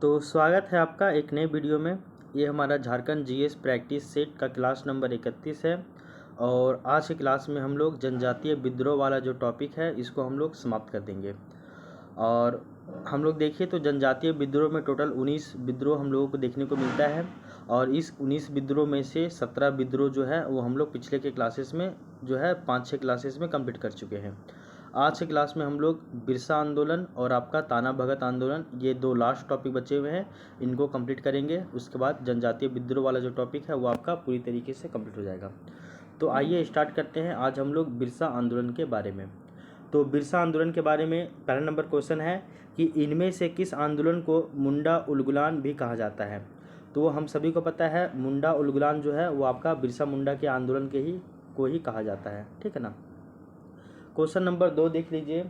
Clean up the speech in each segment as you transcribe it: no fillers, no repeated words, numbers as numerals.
तो स्वागत है आपका एक नए वीडियो में। ये हमारा झारखंड जीएस प्रैक्टिस सेट का क्लास नंबर 31 है और आज की क्लास में हम लोग जनजातीय विद्रोह वाला जो टॉपिक है इसको हम लोग समाप्त कर देंगे। और हम लोग देखिए तो जनजातीय विद्रोह में टोटल 19 विद्रोह हम लोगों को देखने को मिलता है और इस 19 विद्रोह में से 17 विद्रोह जो है वो हम लोग पिछले के क्लासेस में जो है 5-6 क्लासेस में कंप्लीट कर चुके हैं। आज के क्लास में हम लोग बिरसा आंदोलन और आपका ताना भगत आंदोलन, ये दो लास्ट टॉपिक बचे हुए हैं, इनको कंप्लीट करेंगे। उसके बाद जनजातीय विद्रोह वाला जो टॉपिक है वो आपका पूरी तरीके से कंप्लीट हो जाएगा। तो आइए स्टार्ट करते हैं आज हम लोग बिरसा आंदोलन के बारे में। तो बिरसा आंदोलन के बारे में पहला नंबर क्वेश्चन है कि इनमें से किस आंदोलन को मुंडा उलगुलान भी कहा जाता है। तो वो हम सभी को पता है, मुंडा उलगुलान जो है वो आपका बिरसा मुंडा के आंदोलन को ही कहा जाता है, ठीक है ना। क्वेश्चन नंबर 2 देख लीजिए।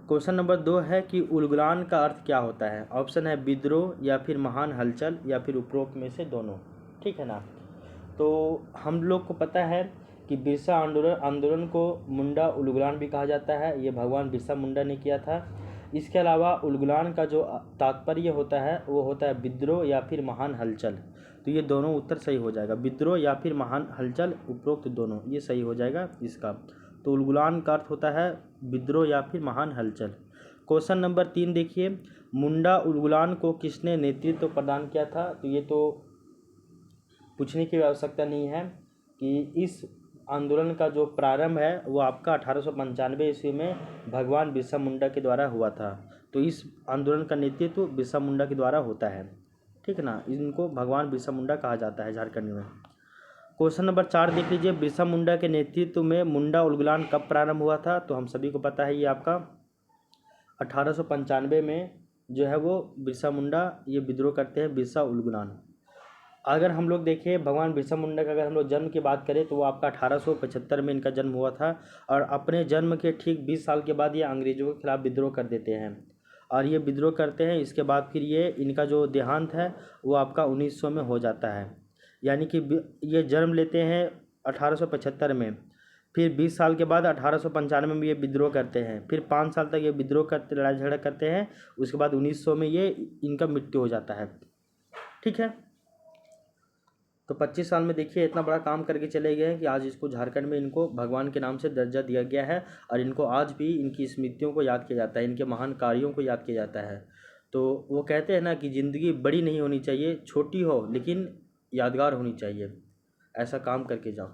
क्वेश्चन नंबर 2 है कि उलगुलान का अर्थ क्या होता है। ऑप्शन है विद्रोह या फिर महान हलचल या फिर उपरोक्त में से दोनों, ठीक है ना। तो हम लोग को पता है कि बिरसा आंदोलन को मुंडा उलगुलान भी कहा जाता है, ये भगवान बिरसा मुंडा ने किया था। इसके अलावा उलगुलान का जो तात्पर्य होता है वो होता है विद्रोह या फिर महान हलचल। तो ये दोनों उत्तर सही हो जाएगा, विद्रोह या फिर महान हलचल, उपरोक्त दोनों, ये सही हो जाएगा इसका। तो उलगुलान का अर्थ होता है विद्रोह या फिर महान हलचल। क्वेश्चन नंबर 3 देखिए, मुंडा उलगुलान को किसने नेतृत्व प्रदान किया था। तो ये तो पूछने की आवश्यकता नहीं है कि इस आंदोलन का जो प्रारंभ है वो आपका 1895 ईस्वी में भगवान बिरसा मुंडा के द्वारा हुआ था। तो इस आंदोलन का नेतृत्व बिरसा मुंडा के द्वारा होता है, ठीक है ना। इनको भगवान बिरसा मुंडा कहा जाता है झारखंड में। क्वेश्चन नंबर 4 देख लीजिए, बिरसा मुंडा के नेतृत्व में मुंडा उलगुलान कब प्रारंभ हुआ था। तो हम सभी को पता है ये आपका 1895 में जो है वो बिरसा मुंडा ये विद्रोह करते हैं, बिरसा उलगुलान। अगर हम लोग देखें भगवान बिरसा मुंडा का अगर हम लोग जन्म की बात करें तो वो आपका 1875 में इनका जन्म हुआ था और अपने जन्म के ठीक 20 साल के बाद ये अंग्रेज़ों के खिलाफ विद्रोह कर देते हैं और ये विद्रोह करते हैं। इसके बाद फिर ये इनका जो देहांत है वो आपका 1900 में हो जाता है, यानी कि ये जन्म लेते हैं 1875 में, फिर 20 साल के बाद 1895 में ये विद्रोह करते हैं, फिर 5 साल तक ये विद्रोह करते लड़ाई झगड़ा करते हैं। उसके बाद 1900 में ये इनका मृत्यु हो जाता है, ठीक है। तो 25 साल में देखिए इतना बड़ा काम करके चले गए हैं कि आज इसको झारखंड में इनको भगवान के नाम से दर्जा दिया गया है और इनको आज भी इनकी स्मृतियों को याद किया जाता है, इनके महान कार्यों को याद किया जाता है। तो वो कहते हैं ना कि ज़िंदगी बड़ी नहीं होनी चाहिए, छोटी हो लेकिन यादगार होनी चाहिए, ऐसा काम करके जाओ।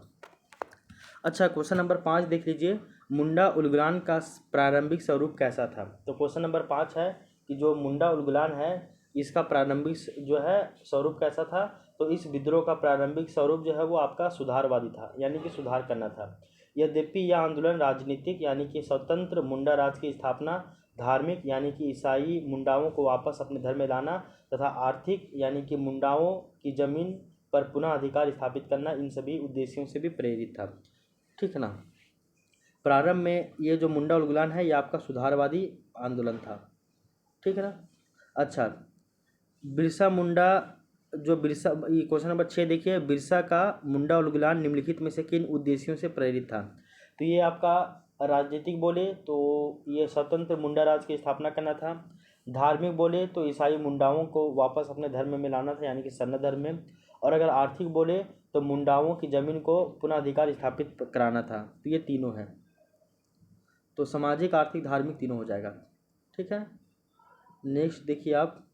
अच्छा, क्वेश्चन नंबर 5 देख लीजिए, मुंडा उलगुलान का प्रारंभिक स्वरूप कैसा था। तो क्वेश्चन नंबर 5 है कि जो मुंडा उलगुलान है इसका प्रारंभिक जो है स्वरूप कैसा था। तो इस विद्रोह का प्रारंभिक स्वरूप जो है वो आपका सुधारवादी था, यानी कि सुधार करना था। यद्यपि यह आंदोलन राजनीतिक यानी कि स्वतंत्र मुंडा राज की स्थापना, धार्मिक यानी कि ईसाई मुंडाओं को वापस अपने धर्म में लाना तथा आर्थिक यानी कि मुंडाओं की जमीन पर पुनः अधिकार स्थापित करना, इन सभी उद्देश्यों से भी प्रेरित था, ठीक है ना। प्रारंभ में ये जो मुंडा उलगुलान है ये आपका सुधारवादी आंदोलन था, ठीक है ना। अच्छा, बिरसा मुंडा जो बिरसा, ये क्वेश्चन नंबर 6 देखिए, बिरसा का मुंडा उलगुलान निम्नलिखित में से किन उद्देश्यों से प्रेरित था। तो ये आपका राजनीतिक बोले तो ये स्वतंत्र मुंडा राज की स्थापना करना था, धार्मिक बोले तो ईसाई मुंडाओं को वापस अपने धर्म में लाना था यानी कि सन्न धर्म में, और अगर आर्थिक बोले तो मुंडाओं की ज़मीन को पुनः अधिकार स्थापित कराना था। तो ये तीनों है, तो सामाजिक आर्थिक धार्मिक तीनों हो जाएगा, ठीक है। नेक्स्ट देखिए आप,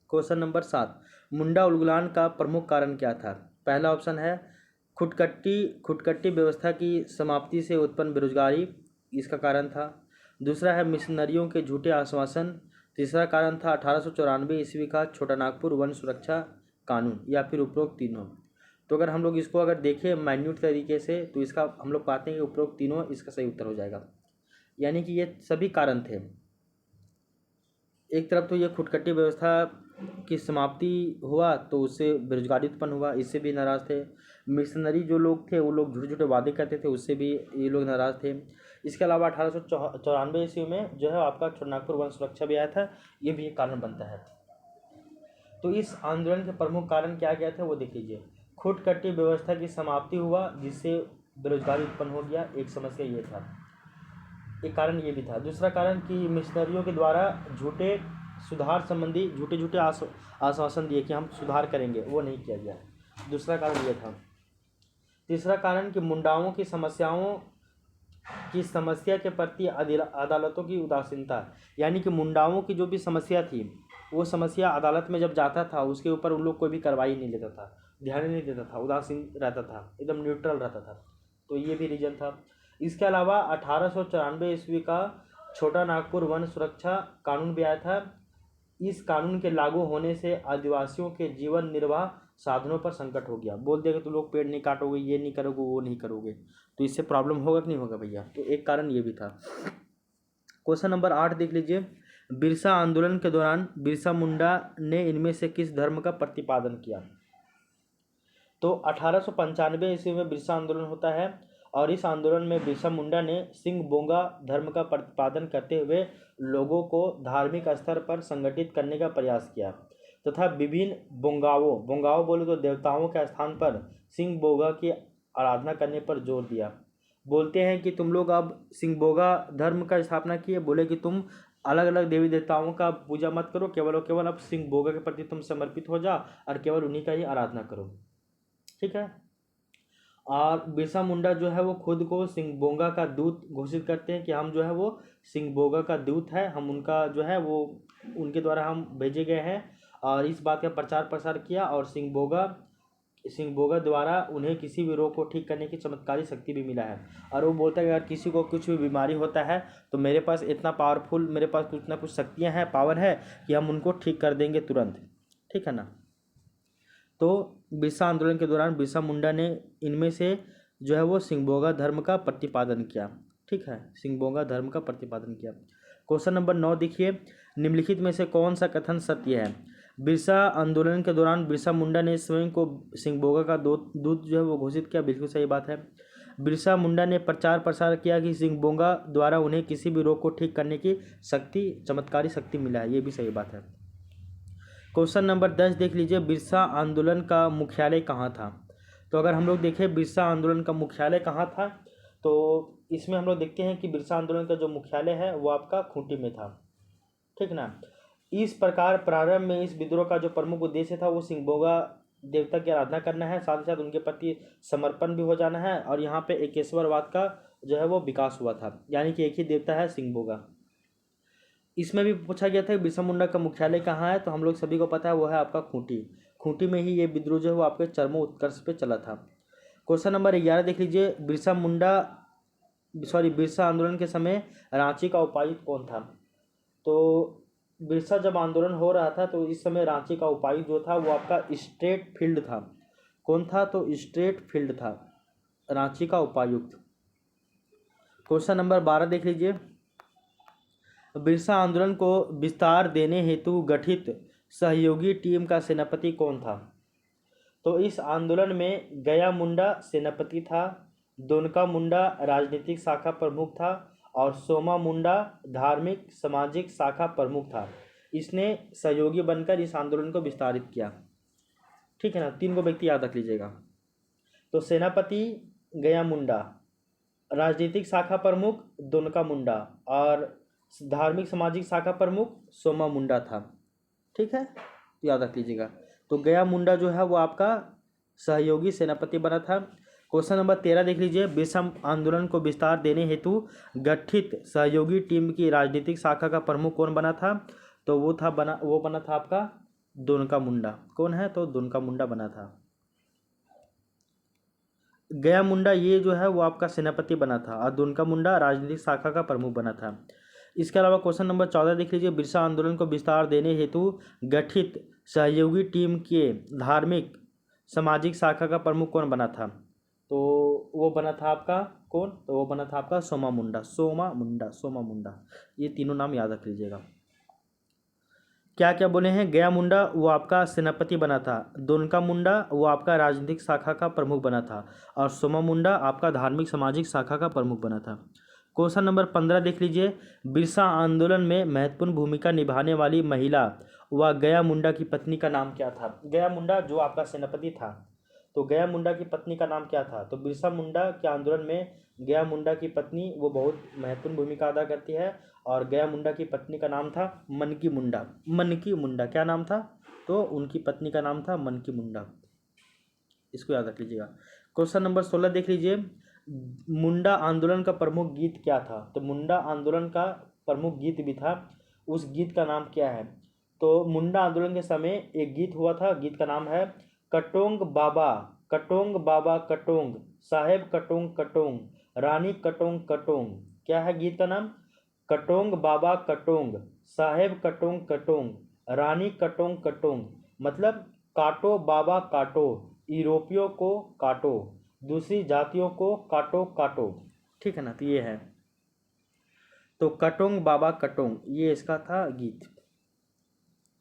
क्वेश्चन नंबर 7, मुंडा उलगुलान का प्रमुख कारण क्या था। पहला ऑप्शन है खुटकट्टी व्यवस्था की समाप्ति से उत्पन्न बेरोजगारी, इसका कारण था। दूसरा है मिशनरियों के झूठे आश्वासन। तीसरा कारण था 1894 ईस्वी का छोटा नागपुर वन सुरक्षा कानून, या फिर उपरोक्त तीनों। तो अगर हम लोग इसको अगर देखें माइन्यूट तरीके से तो इसका हम लोग पाते हैं कि उपरोक्त तीनों इसका सही उत्तर हो जाएगा, यानी कि ये सभी कारण थे। एक तरफ तो ये खुटकट्टी व्यवस्था की समाप्ति हुआ तो उससे बेरोजगारी उत्पन्न हुआ, इससे भी नाराज़ थे। मिशनरी जो लोग थे वो लोग झूठे झूठे वादे करते थे, उससे भी ये लोग नाराज़ थे। इसके अलावा 1894 ईस्वी में जो है आपका छोटा नागपुर वन सुरक्षा भी आया था, ये भी एक कारण बनता है। तो इस आंदोलन के प्रमुख कारण क्या क्या थे वो देख लीजिए। खुटकट्टी व्यवस्था की समाप्ति हुआ जिससे बेरोजगारी उत्पन्न हो गया, एक समस्या ये था, एक कारण ये भी था। दूसरा कारण कि मिशनरियों के द्वारा झूठे सुधार संबंधी झूठे झूठे आश्वासन दिए कि हम सुधार करेंगे, वो नहीं किया गया। दूसरा कारण ये था। तीसरा कारण कि मुंडाओं की समस्या के प्रति अदालतों की उदासीनता, यानी कि मुंडाओं की जो भी समस्या थी वो समस्या अदालत में जब जाता था उसके ऊपर उन लोग कोई भी कार्रवाई नहीं लेता था, ध्यान नहीं देता था, उदासीन रहता था, एकदम न्यूट्रल रहता था। तो ये भी रीजन था। इसके अलावा 1894 ईस्वी का छोटा नागपुर वन सुरक्षा कानून भी आया था। इस कानून के लागू होने से आदिवासियों के जीवन निर्वाह साधनों पर संकट हो गया। बोल दिया कि तुम लोग पेड़ नहीं काटोगे, ये नहीं करोगे, वो नहीं करोगे, तो इससे प्रॉब्लम होगा कि नहीं होगा भैया। तो एक कारण ये भी था। क्वेश्चन नंबर 8 देख लीजिए। बिरसा आंदोलन के दौरान बिरसा मुंडा ने इनमें से किस धर्म का प्रतिपादन किया? तो 1895 ईस्वी में बिरसा आंदोलन होता है और इस आंदोलन में बिरसा मुंडा ने सिंह बोंगा धर्म का प्रतिपादन करते हुए लोगों को धार्मिक स्तर पर संगठित करने का प्रयास किया तथा विभिन्न बोंगाओं बोले तो देवताओं के स्थान पर सिंह बोगा की आराधना करने पर जोर दिया। बोलते हैं कि तुम लोग अब सिंह बोगा धर्म का स्थापना किए, बोले कि तुम अलग अलग देवी देवताओं का पूजा मत करो, केवल और केवल अब सिंह बोगा के प्रति तुम समर्पित हो जा और केवल उन्हीं का ही आराधना करो। ठीक है। और बिरसा मुंडा जो है वो खुद को सिंह बोंगा का दूत घोषित करते हैं कि हम जो है वो सिंह बोगा का दूत है, हम उनका जो है वो उनके द्वारा हम भेजे गए हैं। और इस बात का प्रचार प्रसार किया और सिंह बोगा द्वारा उन्हें किसी भी रोग को ठीक करने की चमत्कारी शक्ति भी मिला है। और वो बोलता है कि अगर किसी को कुछ भी बीमारी होता है तो मेरे पास इतना पावरफुल, मेरे पास कुछ ना कुछ शक्तियाँ हैं, पावर है कि हम उनको ठीक कर देंगे तुरंत। ठीक है ना। तो बिरसा आंदोलन के दौरान बिरसा मुंडा ने इनमें से जो है वो सिंह बोगा धर्म का प्रतिपादन किया। ठीक है, सिंह बोगा धर्म का प्रतिपादन किया। क्वेश्चन नंबर 9 देखिए। निम्नलिखित में से कौन सा कथन सत्य है? बिरसा आंदोलन के दौरान बिरसा मुंडा ने स्वयं को सिंह बोगा का दूत जो है वो घोषित किया। बिल्कुल सही बात है। बिरसा मुंडा ने प्रचार प्रसार किया कि सिंह बोगा द्वारा उन्हें किसी भी रोग को ठीक करने की शक्ति, चमत्कारी शक्ति मिला है। ये भी सही बात है। क्वेश्चन नंबर 10 देख लीजिए। बिरसा आंदोलन का मुख्यालय कहाँ था? तो अगर हम लोग देखें बिरसा आंदोलन का मुख्यालय कहाँ था, तो इसमें हम लोग देखते हैं कि बिरसा आंदोलन का जो मुख्यालय है वो आपका खूंटी में था। ठीक ना। इस प्रकार प्रारंभ में इस विद्रोह का जो प्रमुख उद्देश्य था वो सिंह बोगा देवता की आराधना करना है, साथ ही साथ उनके प्रति समर्पण भी हो जाना है। और यहाँ पे एकेश्वरवाद का जो है वो विकास हुआ था, यानी कि एक ही देवता है सिंह बोगा। इसमें भी पूछा गया था कि बिरसा मुंडा का मुख्यालय कहाँ है, तो हम लोग सभी को पता है वो है आपका खूंटी में ही ये विद्रोह जो है वो आपके चरमोत्कर्ष पे चला था। क्वेश्चन नंबर 11 देख लीजिए। बिरसा आंदोलन के समय रांची का उपायुक्त कौन था? तो बिरसा जब आंदोलन हो रहा था तो इस समय रांची का उपायुक्त जो था वो आपका स्ट्रेट फील्ड था। कौन था? तो स्ट्रेट फील्ड था रांची का उपायुक्त। क्वेश्चन नंबर 12 देख लीजिए। बिरसा आंदोलन को विस्तार देने हेतु गठित सहयोगी टीम का सेनापति कौन था? तो इस आंदोलन में गया मुंडा सेनापति था, दोनका मुंडा राजनीतिक शाखा प्रमुख था और सोमा मुंडा धार्मिक सामाजिक शाखा प्रमुख था। इसने सहयोगी बनकर इस आंदोलन को विस्तारित किया। ठीक है ना। 3 को व्यक्ति याद रख लीजिएगा। तो सेनापति गया मुंडा, राजनीतिक शाखा प्रमुख दोनका मुंडा और धार्मिक सामाजिक शाखा प्रमुख सोमा मुंडा था। ठीक है, याद रख लीजिएगा। तो गया मुंडा जो है वो आपका सहयोगी सेनापति बना था। क्वेश्चन नंबर 13 देख लीजिए। बिरसा आंदोलन को विस्तार देने हेतु गठित सहयोगी टीम की राजनीतिक शाखा का प्रमुख कौन बना था? तो वो बना था आपका दोनका मुंडा। कौन है? तो दोनका मुंडा बना था। गया मुंडा ये जो है वो आपका सेनापति बना था और दोनका मुंडा राजनीतिक शाखा का प्रमुख बना था। इसके अलावा क्वेश्चन नंबर 14 देख लीजिए। बिरसा आंदोलन को विस्तार देने हेतु गठित सहयोगी टीम के धार्मिक सामाजिक शाखा का प्रमुख कौन बना था? तो वो बना था आपका कौन? तो वो बना था आपका सोमा मुंडा। ये तीनों नाम याद रख लीजिएगा। क्या क्या बोले हैं? गया मुंडा वो आपका सेनापति बना था, दोनका मुंडा वो आपका राजनीतिक शाखा का प्रमुख बना था और सोमा मुंडा आपका धार्मिक सामाजिक शाखा का प्रमुख बना था। क्वेश्चन नंबर 15 देख लीजिए। बिरसा आंदोलन में महत्वपूर्ण भूमिका निभाने वाली महिला व गया मुंडा की पत्नी का नाम क्या था? गया मुंडा जो आपका सेनापति था, तो गया मुंडा की पत्नी का नाम क्या था? तो बिरसा मुंडा के आंदोलन में गया मुंडा की पत्नी वो बहुत महत्वपूर्ण भूमिका अदा करती है और गया मुंडा की पत्नी का नाम था मनकी मुंडा। मनकी मुंडा क्या नाम था? तो उनकी पत्नी का नाम था मनकी मुंडा, इसको याद रख लीजिएगा। क्वेश्चन नंबर 16 देख लीजिए, मुंडा आंदोलन का प्रमुख गीत क्या था? तो मुंडा आंदोलन का प्रमुख गीत भी था, उस गीत का नाम क्या है? तो मुंडा आंदोलन के समय एक गीत हुआ था, गीत का नाम है कटोंग बाबा, कटोंग बाबा कटोंग, साहेब कटोंग कटोंग, रानी कटोंग कटोंग। क्या है गीत का नाम? कटोंग बाबा कटोंग, साहेब कटोंग कटोंग, रानी कटोंग कटोंग। मतलब काटो बाबा काटो, यूरोपियों को काटो, दूसरी जातियों को काटो काटो, ठीक है ना। तो ये है, तो कटोंग बाबा कटोंग ये इसका था गीत।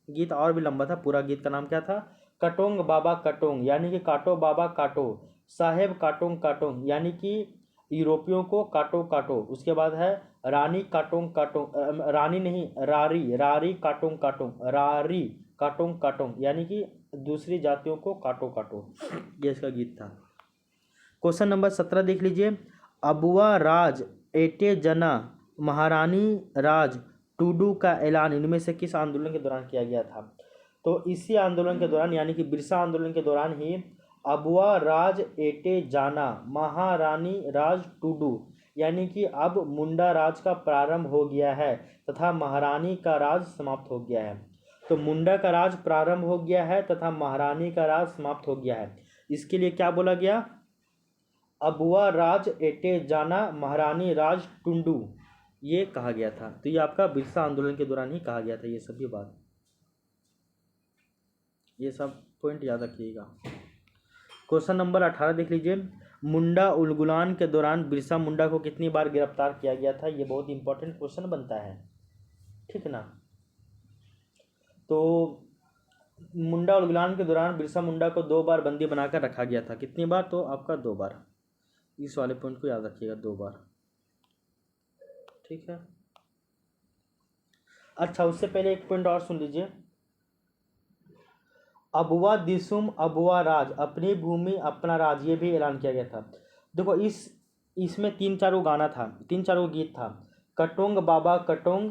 गीत और भी लंबा था, पूरा गीत का नाम क्या था? कटोंग बाबा कटोंग, यानी कि काटो बाबा काटो, साहेब काटोंग काटोंग, यानी कि यूरोपियों को काटो काटो। उसके बाद है रानी काटोंग काटोंग, रानी नहीं रारी, रारी काटोंग काटोंग, रारी काटोंग काटोंग, यानी कि दूसरी जातियों को काटो काटो, ये इसका गीत था। क्वेश्चन नंबर 17 देख लीजिए, अबुआ राज एटे जना महारानी राज टूडू का ऐलान इनमें से किस आंदोलन के दौरान किया गया था? तो इसी आंदोलन के दौरान, यानी कि बिरसा आंदोलन के दौरान ही अबुआ राज एटे जाना महारानी राज टूडू, यानी कि अब मुंडा राज का प्रारंभ हो गया है तथा महारानी का राज समाप्त हो गया है। तो मुंडा का राज प्रारंभ हो गया है तथा महारानी का राज समाप्त हो गया है, इसके लिए क्या बोला गया? अबुआ राज एटे जाना महारानी राज टुंडू, ये कहा गया था। तो ये आपका बिरसा आंदोलन के दौरान ही कहा गया था, ये सभी बात, ये सब पॉइंट याद रखिएगा। क्वेश्चन नंबर 18 देख लीजिए, मुंडा उलगुलान के दौरान बिरसा मुंडा को कितनी बार गिरफ्तार किया गया था? ये बहुत इंपॉर्टेंट क्वेश्चन बनता है, ठीक है ना। तो मुंडा उलगुलान के दौरान बिरसा मुंडा को 2 बार बंदी बनाकर रखा गया था। कितनी बार? तो आपका 2 बार, इस वाले पॉइंट को याद रखिएगा, 2 बार, ठीक है। अच्छा, उससे पहले एक पॉइंट और सुन लीजिए, अबुआ दिसुम अबुआ राज, अपनी भूमि अपना राज, ये भी ऐलान किया गया था। देखो इसमें 3-4 गो गाना था, 3-4 गो गीत था। कटोंग बाबा कटोंग,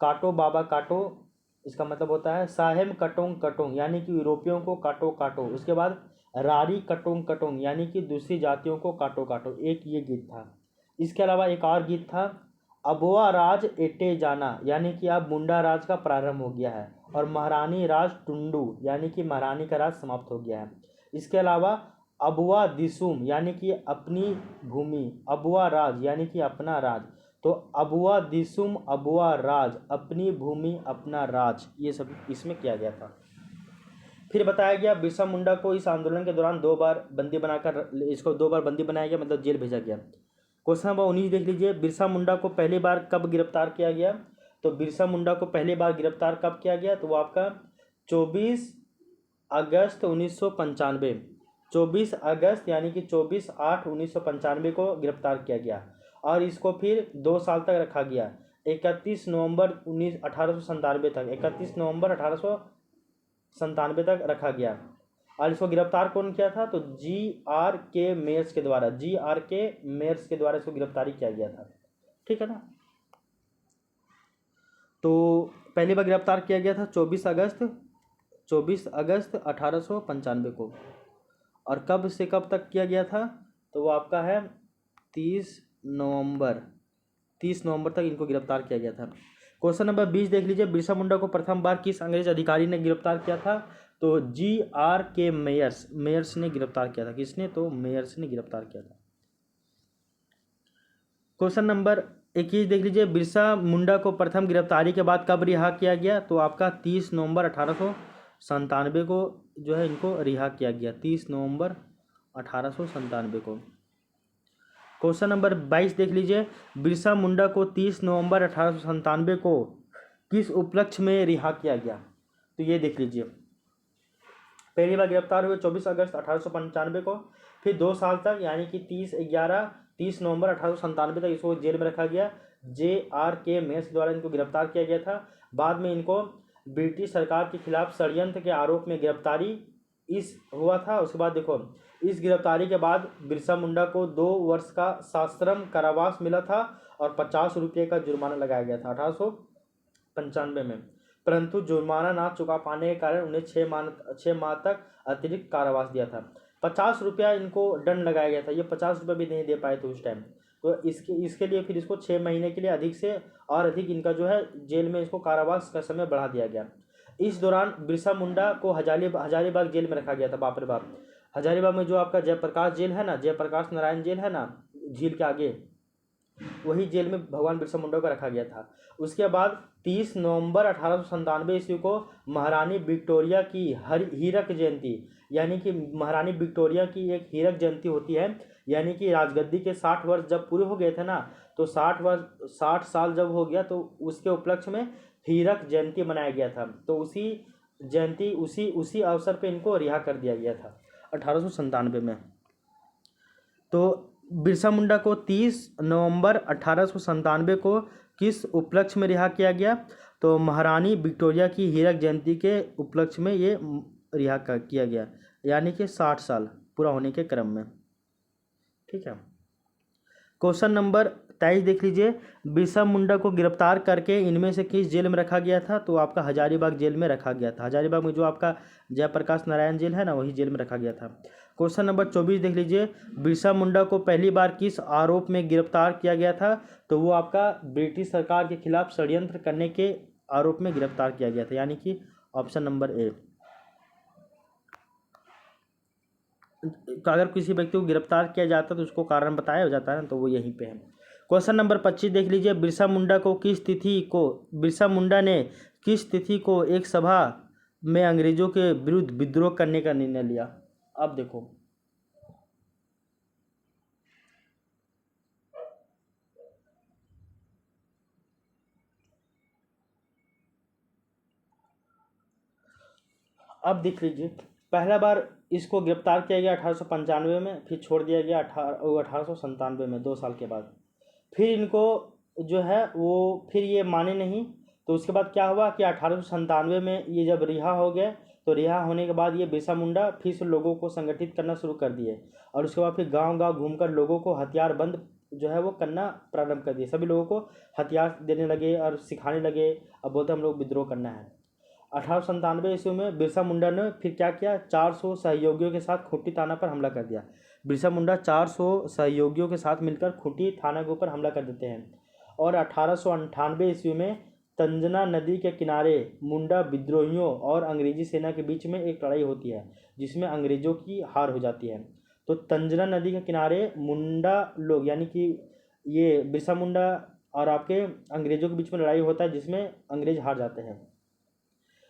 काटो बाबा काटो, इसका मतलब होता है साहेब कटोंग कटोंग, यानी कि यूरोपियों को काटो काटो। उसके बाद रारी कटोंग कटोंग, यानी कि दूसरी जातियों को काटो काटो, एक ये गीत था। इसके अलावा एक और गीत था, अबुआ राज एटे जाना, यानी कि अब मुंडा राज का प्रारंभ हो गया है, और महारानी राज टुंडू, यानी कि महारानी का राज समाप्त हो गया है। इसके अलावा अबुआ दिसुम, यानी कि अपनी भूमि, अबुआ राज यानी कि अपना राज, तो अबुआ दिसुम अबुआ राज, अपनी भूमि अपना राज, ये सब इसमें किया गया था। फिर बताया गया बिरसा मुंडा को इस आंदोलन के दौरान 2 बार बंदी बनाकर, इसको 2 बार बंदी बनाया गया, मतलब जेल भेजा गया। क्वेश्चन नंबर 19 देख लीजिए, बिरसा मुंडा को पहली बार कब गिरफ्तार किया गया? तो बिरसा मुंडा को पहली बार गिरफ्तार कब किया गया? तो वो आपका 24 अगस्त 1995, 24 अगस्त यानी कि 24/8/1995 को गिरफ्तार किया गया, और इसको फिर 2 साल तक रखा गया, 31 नवंबर 1897 तक, 31 नवंबर 1897 तक रखा गया। और इसको गिरफ्तार कौन किया था? तो GRK मेयर्स के द्वारा, GRK मेयर्स के द्वारा इसको गिरफ्तारी किया गया था, ठीक है ना। तो पहली बार गिरफ्तार किया गया था 24 अगस्त 1895 को, और कब से कब तक किया गया था? तो वो आपका है 30 नवंबर तक इनको गिरफ्तार किया गया था। क्वेश्चन नंबर 20 देख लीजिए, बिरसा मुंडा को प्रथम बार किस अंग्रेज अधिकारी ने गिरफ्तार किया था? तो GRK मेयर्स ने गिरफ्तार किया था। किसने? तो मेयर्स ने गिरफ्तार किया था। क्वेश्चन नंबर 21 देख लीजिए, बिरसा मुंडा को प्रथम गिरफ्तारी के बाद कब रिहा किया गया? तो आपका 30 नवंबर 1897 को जो है इनको रिहा किया गया, 30 नवंबर 1897 को। क्वेश्चन नंबर 22 देख लीजिए, बिरसा मुंडा को 30 नवंबर 1897 को किस उपलक्ष्य में रिहा किया गया? तो ये देख लीजिए, पहली बार गिरफ्तार हुए 24 अगस्त 1895 को, फिर 2 साल तक यानी कि 30 नवंबर 1897 तक इसको जेल में रखा गया, JRK मेयर्स के द्वारा इनको गिरफ्तार किया गया था। बाद में इनको ब्रिटिश सरकार के खिलाफ षड्यंत्र के आरोप में गिरफ्तारी हुआ था। उसके बाद देखो, इस गिरफ्तारी के बाद बिरसा मुंडा को 2 वर्ष का सश्रम कारावास मिला था, और 50 रुपये का जुर्माना लगाया गया था 1895 में। परंतु जुर्माना ना चुका पाने के कारण उन्हें 6 माह तक अतिरिक्त कारावास दिया था। 50 रुपया इनको दंड लगाया गया था, ये 50 रुपये भी नहीं दे पाए थे उस टाइम। तो इसके लिए फिर इसको 6 महीने के लिए अधिक से और अधिक इनका जो है जेल में इसको कारावास का समय बढ़ा दिया गया। इस दौरान बिरसा मुंडा को हजारीबाग जेल में रखा गया था। बाप रे बाप, हजारीबाग में जो आपका जयप्रकाश जेल है ना, जयप्रकाश नारायण जेल है ना झील के आगे, वही जेल में भगवान बिरसा मुंडा को रखा गया था। उसके बाद 30 नवंबर 1897 ईस्वी को महारानी विक्टोरिया की हीरक जयंती, यानी कि महारानी विक्टोरिया की एक हीरक जयंती होती है, यानी कि राजगद्दी के 60 वर्ष जब पूरे हो गए थे ना, तो 60 साल जब हो गया तो उसके उपलक्ष्य में हीरक जयंती मनाया गया था। तो उसी अवसर पे इनको रिहा कर दिया गया था 1897 में। तो बिरसा मुंडा को 30 नवंबर 1897 को किस उपलक्ष्य में रिहा किया गया? तो महारानी विक्टोरिया की हीरक जयंती के उपलक्ष्य में ये रिहा किया गया, यानी कि 60 साल पूरा होने के क्रम में। ठीक है। क्वेश्चन नंबर 23 देख लीजिए, बिरसा मुंडा को गिरफ्तार करके इनमें से किस जेल में रखा गया था? तो आपका हजारीबाग जेल में रखा गया था। हजारीबाग में जो आपका जयप्रकाश नारायण जेल है ना, वही जेल में रखा गया था। क्वेश्चन नंबर 24 देख लीजिए, बिरसा मुंडा को पहली बार किस आरोप में गिरफ्तार किया गया था? तो वो आपका ब्रिटिश सरकार के खिलाफ षड्यंत्र करने के आरोप में गिरफ्तार किया गया था, यानी कि ऑप्शन नंबर ए। अगर किसी व्यक्ति को गिरफ्तार किया जाता है तो उसको कारण बताया जाता है ना, तो वो यहीं पे है। क्वेश्चन नंबर 25 देख लीजिए, बिरसा मुंडा ने किस तिथि को एक सभा में अंग्रेजों के विरुद्ध विद्रोह करने का निर्णय लिया? अब देखो, अब देख लीजिए, पहला बार इसको गिरफ्तार किया गया 1895 में, फिर छोड़ दिया गया 1897 में, 2 साल के बाद। फिर इनको जो है वो फिर ये माने नहीं, तो उसके बाद क्या हुआ कि 1897 में ये जब रिहा हो गए, तो रिहा होने के बाद ये बिरसा मुंडा फिर से लोगों को संगठित करना शुरू कर दिए, और उसके बाद फिर गांव-गांव घूमकर लोगों को हथियारबंद जो है वो करना प्रारंभ कर दिए। सभी लोगों को हथियार देने लगे और सिखाने लगे, अब बोलते हम लोग विद्रोह करना है। 1897 ईस्वी में बिरसा मुंडा ने फिर क्या किया, 400 सहयोगियों के साथ खूंटी थाना पर हमला कर दिया। बिरसा मुंडा 400 सहयोगियों के साथ मिलकर खूंटी थाना के ऊपर हमला कर देते हैं, और 1898 ईस्वी में तंजना नदी के किनारे मुंडा विद्रोहियों और अंग्रेजी सेना के बीच में एक लड़ाई होती है, जिसमें अंग्रेजों की हार हो जाती है। तो तंजना नदी के किनारे मुंडा लोग, यानी कि ये बिरसा मुंडा और आपके अंग्रेजों के बीच में लड़ाई होता है, जिसमें अंग्रेज हार जाते हैं।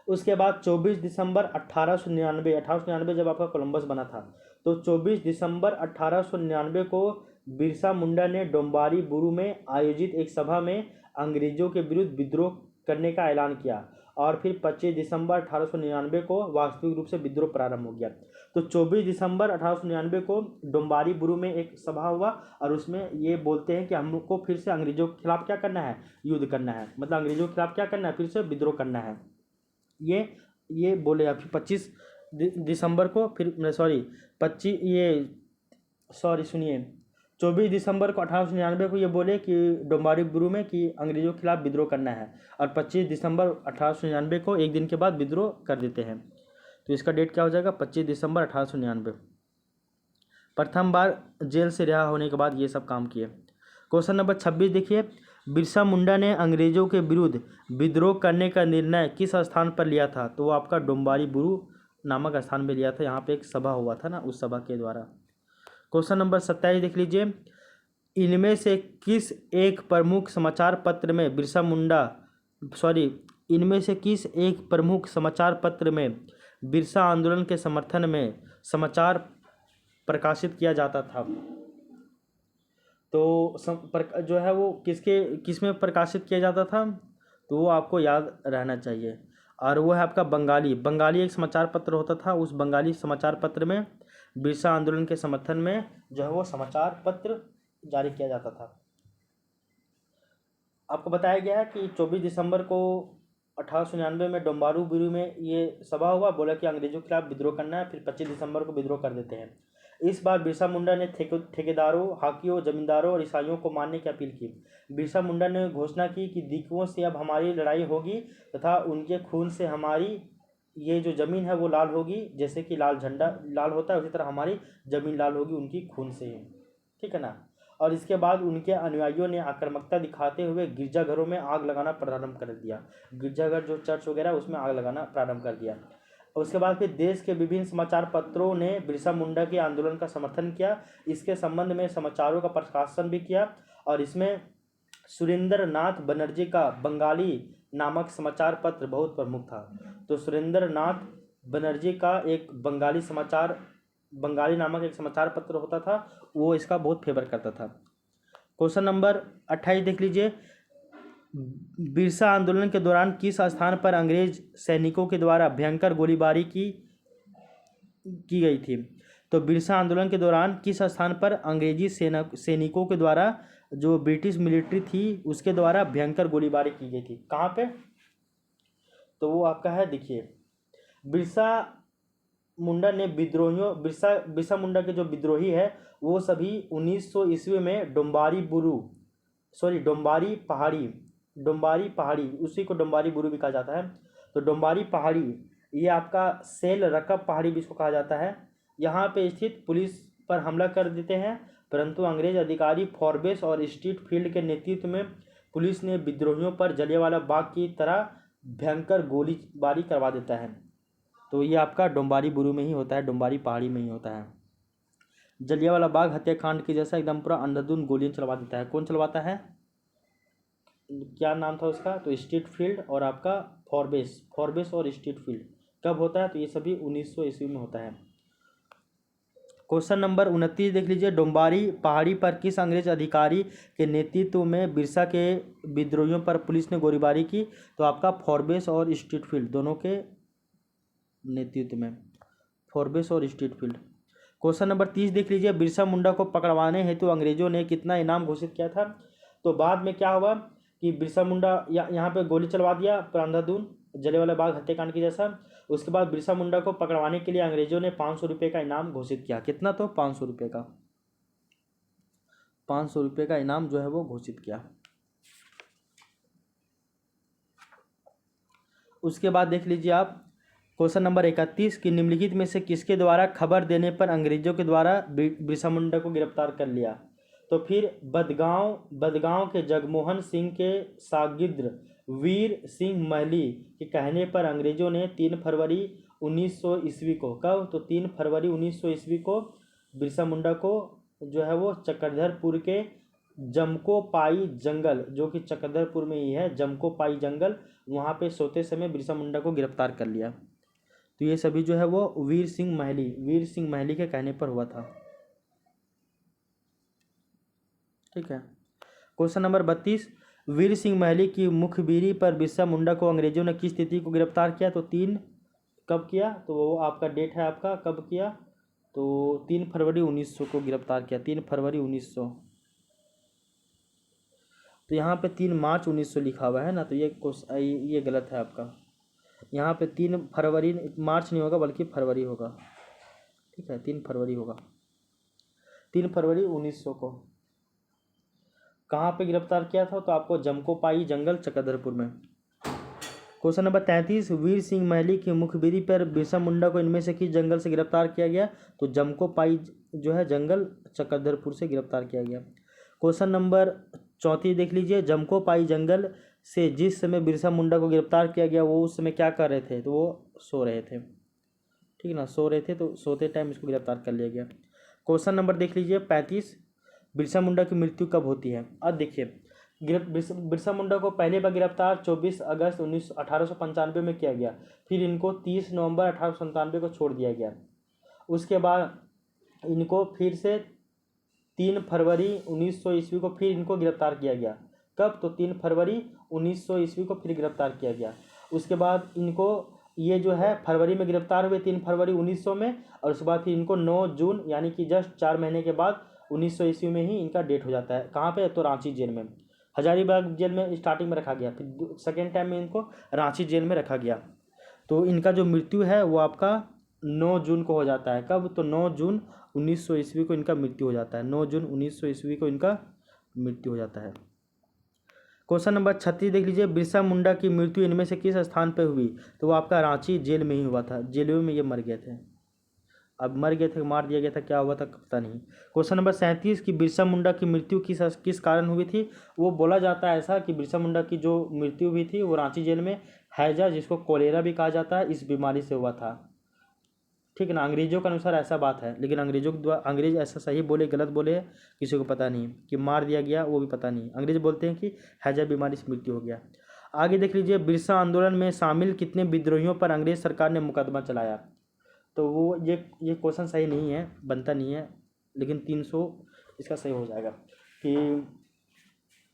उसके बाद 24 दिसंबर 1899 जब आपका कोलंबस बना था, तो 24 दिसंबर 1899 को बिरसा मुंडा ने डोम्बारी बुरू में आयोजित एक सभा में अंग्रेजों के विरुद्ध विद्रोह करने का ऐलान किया, और फिर 25 दिसंबर 1899 को वास्तविक रूप से विद्रोह प्रारंभ हो गया। तो 24 दिसंबर 1899 को डोम्बारी बुरू में एक सभा हुआ, और उसमें ये बोलते हैं कि हमको फिर से अंग्रेजों के खिलाफ क्या करना है, युद्ध करना है, मतलब अंग्रेजों के खिलाफ क्या करना है, फिर से विद्रोह करना है। ये बोले आप 25 दिसंबर को, फिर सुनिए, 24 दिसंबर को 1899 को ये बोले कि डोम्बारी बुरू में कि अंग्रेजों के खिलाफ विद्रोह करना है, और 25 दिसंबर 1899 को एक दिन के बाद विद्रोह कर देते हैं। तो इसका डेट क्या हो जाएगा, 25 दिसंबर 1899। प्रथम बार जेल से रिहा होने के बाद ये सब काम किए। क्वेश्चन नंबर 26 देखिए, बिरसा मुंडा ने अंग्रेजों के विरुद्ध विद्रोह करने का निर्णय किस स्थान पर लिया था? तो वो आपका डोम्बारी बुरू नामक स्थान में लिया था, यहाँ पे एक सभा हुआ था ना, उस सभा के द्वारा। क्वेश्चन नंबर 27 देख लीजिए, इनमें से किस एक प्रमुख समाचार पत्र में बिरसा आंदोलन के समर्थन में समाचार प्रकाशित किया जाता था? तो जो है वो किसमें प्रकाशित किया जाता था? तो वो आपको याद रहना चाहिए, और वो है आपका बंगाली एक समाचार पत्र होता था। उस बंगाली समाचार पत्र में बिरसा आंदोलन के समर्थन में जो है वो समाचार पत्र जारी किया जाता था। आपको बताया गया है कि 24 दिसंबर को 1899 में डोम्बारू बुरू में ये सभा हुआ, बोला कि अंग्रेजों के खिलाफ विद्रोह करना है, फिर 25 दिसंबर को विद्रोह कर देते हैं। इस बार बिरसा मुंडा ने ठेकेदारों, हाकियों, जमींदारों और ईसाइयों को मारने की अपील की। बिरसा मुंडा ने घोषणा की कि दिकुओं से अब हमारी लड़ाई होगी तथा उनके खून से हमारी ये जो ज़मीन है वो लाल होगी, जैसे कि लाल झंडा लाल होता है उसी तरह हमारी ज़मीन लाल होगी उनकी खून से ही, ठीक है ना। और इसके बाद उनके अनुयायियों ने आक्रामकता दिखाते हुए गिरजाघरों में आग लगाना प्रारंभ कर दिया। गिरजाघर जो चर्च वगैरह उसमें आग लगाना प्रारंभ कर दिया। उसके बाद फिर देश के विभिन्न समाचार पत्रों ने बिरसा मुंडा के आंदोलन का समर्थन किया, इसके संबंध में समाचारों का प्रकाशन भी किया। और इसमें सुरेंद्र नाथ बनर्जी का बंगाली नामक समाचार पत्र बहुत प्रमुख था। तो सुरेंद्र नाथ बनर्जी का एक बंगाली नामक एक समाचार पत्र होता था, वो इसका बहुत फेवर करता था। क्वेश्चन नंबर 28 देख लीजिए। बिरसा आंदोलन के दौरान किस स्थान पर अंग्रेज सैनिकों के द्वारा भयंकर गोलीबारी की गई थी? तो बिरसा आंदोलन के दौरान किस स्थान पर अंग्रेजी सैनिकों के द्वारा जो ब्रिटिश मिलिट्री थी उसके द्वारा भयंकर गोलीबारी की गई थी? कहाँ पे? तो वो आपका है, देखिए, बिरसा मुंडा ने विद्रोहियों बिरसा मुंडा के जो विद्रोही है वो सभी 1900 ईस्वी में डोम्बारी पहाड़ी, उसी को डोम्बारी बुरू भी कहा जाता है। तो डोम्बारी पहाड़ी, ये आपका सेल रकब पहाड़ी भी इसको कहा जाता है। यहाँ पे स्थित पुलिस पर हमला कर देते हैं, परंतु अंग्रेज अधिकारी फॉरबेस और स्ट्रीट फील्ड के नेतृत्व में पुलिस ने विद्रोहियों पर जलियांवाला बाग की तरह भयंकर गोलीबारी करवा देता है। तो ये आपका डोम्बारी बुरू में ही होता है, डोम्बारी पहाड़ी में ही होता है। जलियांवाला बाग हत्याकांड की जैसा एकदम पूरा अंधाधुंध गोलियां चलवा देता है। कौन चलवाता है? क्या नाम था उसका? तो स्ट्रीट फील्ड और आपका फॉरबेस और स्ट्रीट फील्ड कब होता है? तो ये सभी 1900 ईस्वी में होता है। क्वेश्चन नंबर 29 देख लीजिए। डोम्बारी पहाड़ी पर किस अंग्रेज अधिकारी के नेतृत्व में बिरसा के विद्रोहियों पर पुलिस ने गोलीबारी की? तो आपका फॉरबेस और स्ट्रीट फील्ड दोनों के नेतृत्व में, फॉरबेस और स्ट्रीट फील्ड। क्वेश्चन नंबर 30 देख लीजिए। बिरसा मुंडा को पकड़वाने हेतु अंग्रेजों ने कितना इनाम घोषित किया था? तो बाद में क्या हुआ कि बिरसा मुंडा यहाँ पे गोली चलवा दिया अंधाधुंध, जलियांवाला बाग हत्याकांड की जैसा। उसके बाद बिरसा मुंडा को पकड़वाने के लिए अंग्रेजों ने 500 रुपये का इनाम घोषित किया। कितना? तो 500 रुपये का, 500 रुपये का इनाम जो है वो घोषित किया। उसके बाद देख लीजिए आप क्वेश्चन नंबर 31 कि निम्नलिखित में से किसके द्वारा खबर देने पर अंग्रेजों के द्वारा बिरसा मुंडा को गिरफ्तार कर लिया? तो फिर बदगांव के जगमोहन सिंह के शागिर्द वीर सिंह महली के कहने पर अंग्रेजों ने 3 फरवरी 1900 ईस्वी को, कब? तो 3 फरवरी 1900 ईस्वी को बिरसा मुंडा को जो है वो चक्रधरपुर के जमकोपाई जंगल, जो कि चक्रधरपुर में ही है, जमकोपाई जंगल, वहाँ पे सोते समय बिरसा मुंडा को गिरफ्तार कर लिया। तो ये सभी जो है वो वीर सिंह महली के कहने पर हुआ था, ठीक है। क्वेश्चन नंबर 32 वीर सिंह महली की मुखबिरी पर बिरसा मुंडा को अंग्रेजों ने किस तिथि को गिरफ्तार किया? तो 3 कब किया? तो वो आपका डेट है आपका, कब किया? तो 3 फरवरी 1900 को गिरफ्तार किया, 3 फरवरी 1900। तो यहाँ पे 3 मार्च 1900 लिखा हुआ है ना, तो ये गलत है आपका। यहाँ पे 3 फरवरी, मार्च नहीं होगा बल्कि फरवरी होगा, ठीक है, 3 फरवरी होगा। 3 फरवरी 1900 को कहाँ पे गिरफ्तार किया था? तो आपको जमकोपाई जंगल चक्रधरपुर में। क्वेश्चन नंबर 33 वीर सिंह महली की मुखबिरी पर बिरसा मुंडा को इनमें से किस जंगल से गिरफ्तार किया गया? तो जमकोपाई जो है जंगल चक्रधरपुर से गिरफ्तार किया गया। क्वेश्चन नंबर 34 देख लीजिए। जमकोपाई जंगल से जिस समय बिरसा मुंडा को गिरफ्तार किया गया वो उस समय क्या कर रहे थे? तो वो सो रहे थे, ठीक है ना, सो रहे थे, तो सोते टाइम इसको गिरफ्तार कर लिया गया। क्वेश्चन नंबर देख लीजिए 35 बिरसा मुंडा की मृत्यु कब होती है? अब देखिए, बिरसा मुंडा को पहली बार गिरफ्तार 24 अगस्त 1895 में किया गया, फिर इनको 30 नवंबर 1897 को छोड़ दिया गया। उसके बाद इनको फिर से 3 फरवरी 1900 ईस्वी को फिर इनको गिरफ्तार किया गया। कब? तो 3 फरवरी 1900 ईस्वी को फिर गिरफ्तार किया गया। उसके बाद इनको ये जो है फरवरी में गिरफ्तार हुए 3 फरवरी 1900 में, और उसके बाद फिर इनको 9 जून यानी कि जस्ट 4 महीने के बाद 1900 ईस्वी में ही इनका डेट हो जाता है। कहाँ पे? तो रांची जेल में, हजारीबाग जेल में स्टार्टिंग में रखा गया, फिर सेकेंड टाइम में इनको रांची जेल में रखा गया। तो इनका जो मृत्यु है वो आपका 9 जून को हो जाता है। कब? तो 9 जून 1900 ईस्वी को इनका मृत्यु हो जाता है। 9 जून 1900 ईस्वी को इनका मृत्यु हो जाता है। क्वेश्चन नंबर 36 देख लीजिए, बिरसा मुंडा की मृत्यु इनमें से किस स्थान पर हुई? तो वो आपका रांची जेल में ही हुआ था। जेलों में ये मर गए थे। अब मर गए थे, मार दिया गया था, क्या हुआ था पता नहीं। क्वेश्चन नंबर 37 की बिरसा मुंडा की मृत्यु किस कारण हुई थी? वो बोला जाता है ऐसा कि बिरसा मुंडा की जो मृत्यु हुई थी वो रांची जेल में हैजा, जिसको कोलेरा भी कहा जाता है, इस बीमारी से हुआ था। ठीक है ना, अंग्रेजों के अनुसार ऐसा बात है, लेकिन अंग्रेजों के द्वारा अंग्रेज ऐसा सही बोले गलत बोले किसी को पता नहीं, कि मार दिया गया वो भी पता नहीं। अंग्रेज बोलते हैं कि हैजा बीमारी से मृत्यु हो गया। आगे देख लीजिए, बिरसा आंदोलन में शामिल कितने विद्रोहियों पर अंग्रेज सरकार ने मुकदमा चलाया? तो वो ये क्वेश्चन सही नहीं है, बनता नहीं है, लेकिन 300 इसका सही हो जाएगा। कि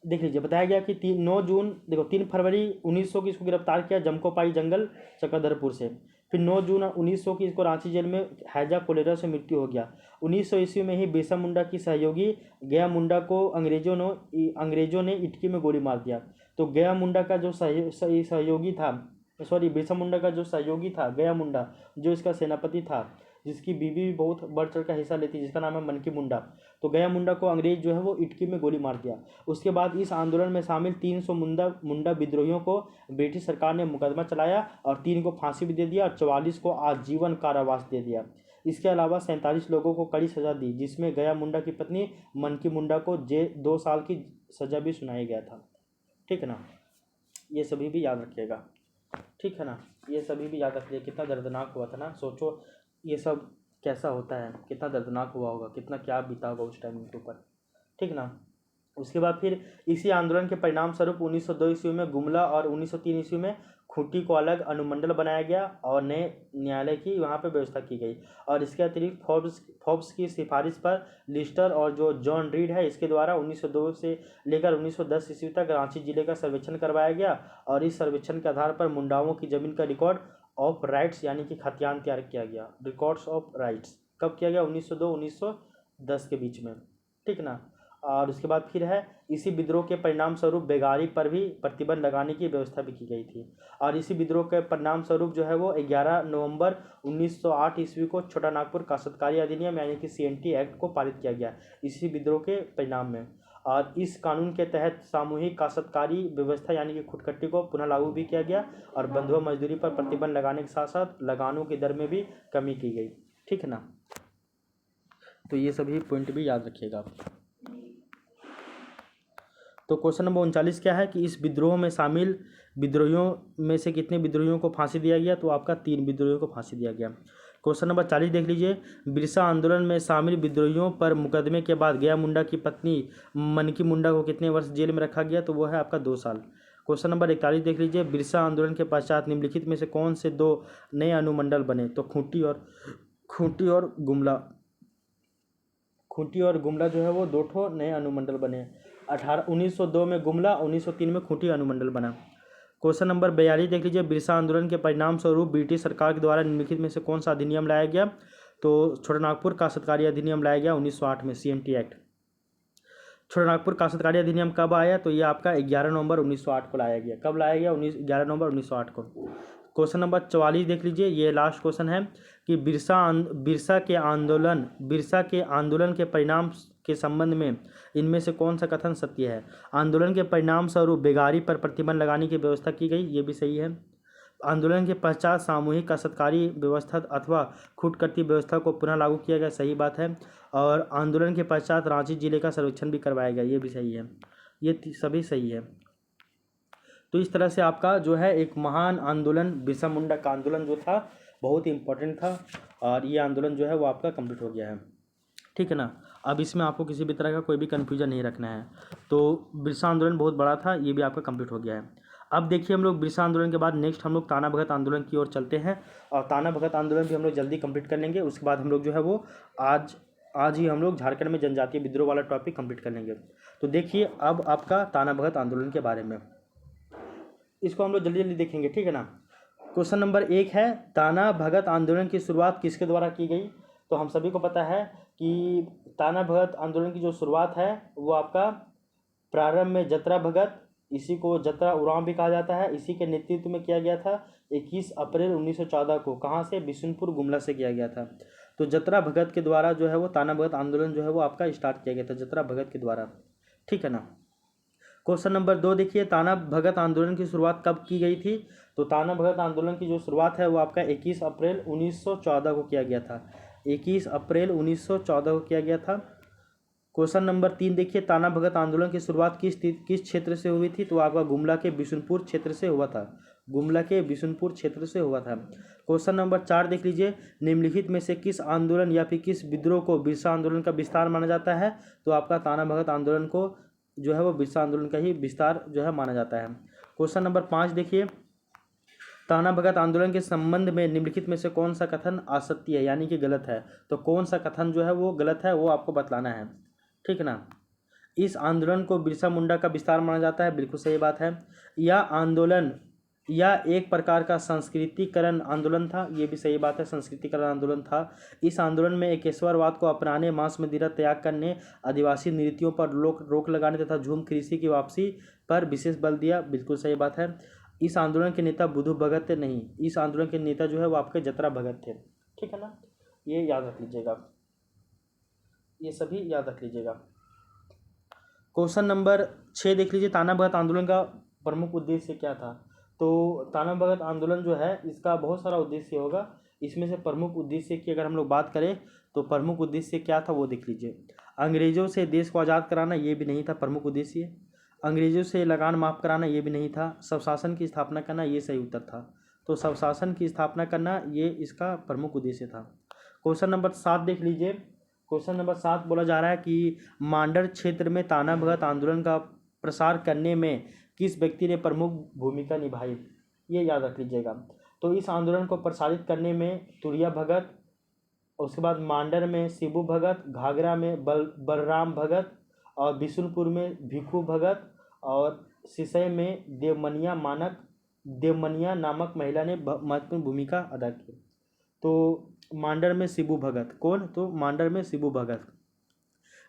देख लीजिए, बताया गया कि 9 जून, देखो 3 फरवरी 1900 की इसको गिरफ्तार किया जमकोपाई जंगल चक्रधरपुर से। फिर 9 जून 1900 की इसको रांची जेल में हैजा कोलेरा से मृत्यु हो गया। 1900 ईस्वी में ही बिरसा मुंडा की सहयोगी गया मुंडा को अंग्रेजों ने इटकी में गोली मार दिया। तो गया मुंडा का जो सहयोगी था, सॉरी बिरसा मुंडा का जो सहयोगी था गया मुंडा, जो इसका सेनापति था, जिसकी बीवी भी बहुत बढ़ चढ़ का हिस्सा लेती, जिसका नाम है मनकी मुंडा। तो गया मुंडा को अंग्रेज जो है वो इटकी में गोली मार दिया। उसके बाद इस आंदोलन में शामिल 300 मुंडा विद्रोहियों को ब्रिटिश सरकार ने मुकदमा चलाया और 3 को फांसी भी दे दिया और 44 को आजीवन कारावास दे दिया। इसके अलावा 47 लोगों को कड़ी सजा दी, जिसमें गया मुंडा की पत्नी मनकी मुंडा को 2 साल की सजा भी सुनाया गया था। ठीक है ना, ये सभी भी याद रखिएगा। ठीक है ना, ये सभी भी याद रखिए। कितना दर्दनाक हुआ था ना, सोचो ये सब कैसा होता है, कितना दर्दनाक हुआ होगा, कितना क्या बीता होगा उस टाइम के ऊपर। ठीक ना। उसके बाद फिर इसी आंदोलन के परिणाम स्वरूप 1902 ईस्वी में गुमला और 1903 ईस्वी में खूंटी को अलग अनुमंडल बनाया गया और नए न्यायालय की वहाँ पर व्यवस्था की गई। और इसके अतिरिक्त फोर्ब्स की सिफारिश पर लिस्टर और जो जॉन रीड है, इसके द्वारा 1902 से लेकर 1910 ईस्वी तक रांची जिले का सर्वेक्षण करवाया गया। और इस सर्वेक्षण के आधार पर मुंडाओं की जमीन का रिकॉर्ड ऑफ राइट्स यानी कि खतियान तैयार किया गया। रिकॉर्ड्स ऑफ राइट्स कब किया गया? 1902-1910 के बीच में। ठीक ना। और उसके बाद फिर है, इसी विद्रोह के परिणाम स्वरूप बेगारी पर भी प्रतिबंध लगाने की व्यवस्था भी की गई थी। और इसी विद्रोह के परिणाम स्वरूप जो है वो 11 नवंबर 1908 ईस्वी को छोटा नागपुर काश्तकारी अधिनियम यानी कि CNT एक्ट को पारित किया गया, इसी विद्रोह के परिणाम में। और इस कानून के तहत सामूहिक काश्तकारी व्यवस्था यानी कि खुदकट्टी को पुनः लागू भी किया गया और बंधुआ मजदूरी पर प्रतिबंध लगाने के साथ साथ लगानों की दर में भी कमी की गई। ठीक है ना, तो ये सभी पॉइंट भी याद रखिएगा। तो क्वेश्चन नंबर 39 क्या है कि इस विद्रोह में शामिल विद्रोहियों में से कितने विद्रोहियों को फांसी दिया गया? तो आपका 3 विद्रोहियों को फांसी दिया गया। क्वेश्चन नंबर 40 देख लीजिए, बिरसा आंदोलन में शामिल विद्रोहियों पर मुकदमे के बाद गया मुंडा की पत्नी मनकी मुंडा को कितने वर्ष जेल में रखा गया? तो वो है आपका 2 साल। क्वेश्चन नंबर 41 देख लीजिए, बिरसा आंदोलन के पश्चात निम्नलिखित में से कौन से 2 नए अनुमंडल बने? तो खूंटी और गुमला जो है वो 2 ठो नए अनुमंडल बने। 1902 में गुमला, 1903 में खूंटी अनुमंडल बना। क्वेश्चन नंबर 42 देख लीजिए, बिरसा आंदोलन के परिणाम स्वरूप ब्रिटिश सरकार के द्वारा निम्नलिखित में से कौन सा अधिनियम लाया गया? तो छोटा नागपुर काश्तकारी अधिनियम लाया गया 1908 में, CNT एक्ट। छोटा नागपुर काश्तकारी अधिनियम कब आया? तो ये आपका 11 नवंबर 1908 को लाया गया। कब लाया गया? 11 नवंबर 1908 को। क्वेश्चन नंबर 44 देख लीजिए, ये लास्ट क्वेश्चन है कि बिरसा के आंदोलन के परिणाम के संबंध में इनमें से कौन सा कथन सत्य है? आंदोलन के परिणाम स्वरूप बेगारी पर प्रतिबंध लगाने की व्यवस्था की गई, ये भी सही है। आंदोलन के पश्चात सामूहिक काश्तकारी व्यवस्था अथवा खुदकट्टी व्यवस्था को पुनः लागू किया गया, सही बात है। और आंदोलन के पश्चात रांची जिले का सर्वेक्षण भी करवाया गया, ये भी सही है। ये सभी सही है। तो इस तरह से आपका जो है एक महान आंदोलन, बिरसा मुंडा का आंदोलन जो था बहुत ही इम्पोर्टेंट था और ये आंदोलन जो है वो आपका कंप्लीट हो गया है। ठीक है ना। अब इसमें आपको किसी भी तरह का कोई भी कन्फ्यूजन नहीं रखना है। तो बिरसा आंदोलन बहुत बड़ा था, ये भी आपका कंप्लीट हो गया है। अब देखिए, हम लोग बिरसा आंदोलन के बाद नेक्स्ट हम लोग ताना भगत आंदोलन की ओर चलते हैं और ताना भगत आंदोलन भी हम लोग जल्दी कंप्लीट कर लेंगे। उसके बाद हम लोग जो है वो आज ही हम लोग झारखंड में जनजातीय विद्रोह वाला टॉपिक कंप्लीट कर लेंगे। तो देखिए अब आपका ताना भगत आंदोलन के बारे में, इसको हम लोग जल्दी जल्दी देखेंगे। ठीक है ना। क्वेश्चन नंबर 1 है, ताना भगत आंदोलन की शुरुआत किसके द्वारा की गई? तो हम सभी को पता है कि ताना भगत आंदोलन की जो शुरुआत है वो आपका प्रारंभ में जतरा भगत इसी को जत्रा उरांव भी कहा जाता है। इसी के नेतृत्व में किया गया था 21 अप्रैल 1914 को। कहाँ से? बिशुनपुर गुमला से किया गया था। तो जत्रा भगत के द्वारा जो है वो ताना भगत आंदोलन जो है वो आपका स्टार्ट किया गया था, जत्रा भगत के द्वारा। ठीक है ना। क्वेश्चन नंबर 2 देखिए, ताना भगत आंदोलन की शुरुआत कब की गई थी? तो ताना भगत आंदोलन की जो शुरुआत है वो आपका 21 अप्रैल 1914 को किया गया था। 21 अप्रैल 1914 को किया गया था। क्वेश्चन नंबर 3 देखिए, ताना भगत आंदोलन की शुरुआत किस क्षेत्र से हुई थी? तो आपका गुमला के बिशुनपुर क्षेत्र से हुआ था। गुमला के बिशुनपुर क्षेत्र से हुआ था। क्वेश्चन नंबर 4 देख लीजिए, निम्नलिखित में से किस आंदोलन या फिर किस विद्रोह को बिरसा आंदोलन का विस्तार माना जाता है? तो आपका ताना भगत आंदोलन को जो है वो बिरसा आंदोलन का ही विस्तार जो है माना जाता है। क्वेश्चन नंबर 5 देखिए, ताना भगत आंदोलन के संबंध में निम्नलिखित में से कौन सा कथन असत्य है यानी कि गलत है? तो कौन सा कथन जो है वो गलत है वो आपको बतलाना है। ठीक ना। इस आंदोलन को बिरसा मुंडा का विस्तार माना जाता है, बिल्कुल सही बात है। यह आंदोलन एक प्रकार का संस्कृतिकरण आंदोलन था, ये भी सही बात है, संस्कृतिकरण आंदोलन था। इस आंदोलन में एकेश्वरवाद को अपनाने, मांस मदिरा त्याग करने, आदिवासी नृत्यों पर रोक लगाने तथा झूम कृषि की वापसी पर विशेष बल दिया, बिल्कुल सही बात है। इस आंदोलन के नेता बुद्धू भगत नहीं, इस आंदोलन के नेता जो है वो आपके जतरा भगत थे। ठीक है ना, ये याद रख लीजिएगा, ये सभी याद रख लीजिएगा। क्वेश्चन नंबर 6 देख लीजिए, ताना भगत आंदोलन का प्रमुख उद्देश्य क्या था? तो ताना भगत आंदोलन जो है इसका बहुत सारा उद्देश्य होगा, इसमें से प्रमुख उद्देश्य की अगर हम लोग बात करें तो प्रमुख उद्देश्य क्या था वो देख लीजिए। अंग्रेजों से देश को आज़ाद कराना, ये भी नहीं था प्रमुख उद्देश्य। अंग्रेजों से लगान माफ़ कराना, ये भी नहीं था। स्वशासन की स्थापना करना, ये सही उत्तर था। तो स्वशासन की स्थापना करना ये इसका प्रमुख उद्देश्य था। क्वेश्चन नंबर 7 देख लीजिए। क्वेश्चन नंबर 7 बोला जा रहा है कि मांडर क्षेत्र में ताना भगत आंदोलन का प्रसार करने में किस व्यक्ति ने प्रमुख भूमिका निभाई, ये याद रख लीजिएगा। तो इस आंदोलन को प्रसारित करने में तुरिया भगत, उसके बाद मांडर में शिबू भगत, घाघरा में बलराम भगत, और बिशुनपुर में भिखू भगत, और सिसई में देवमनिया नामक महिला ने महत्वपूर्ण भूमिका अदा की। तो मांडर में शिबू भगत, कौन? तो मांडर में शिबू भगत।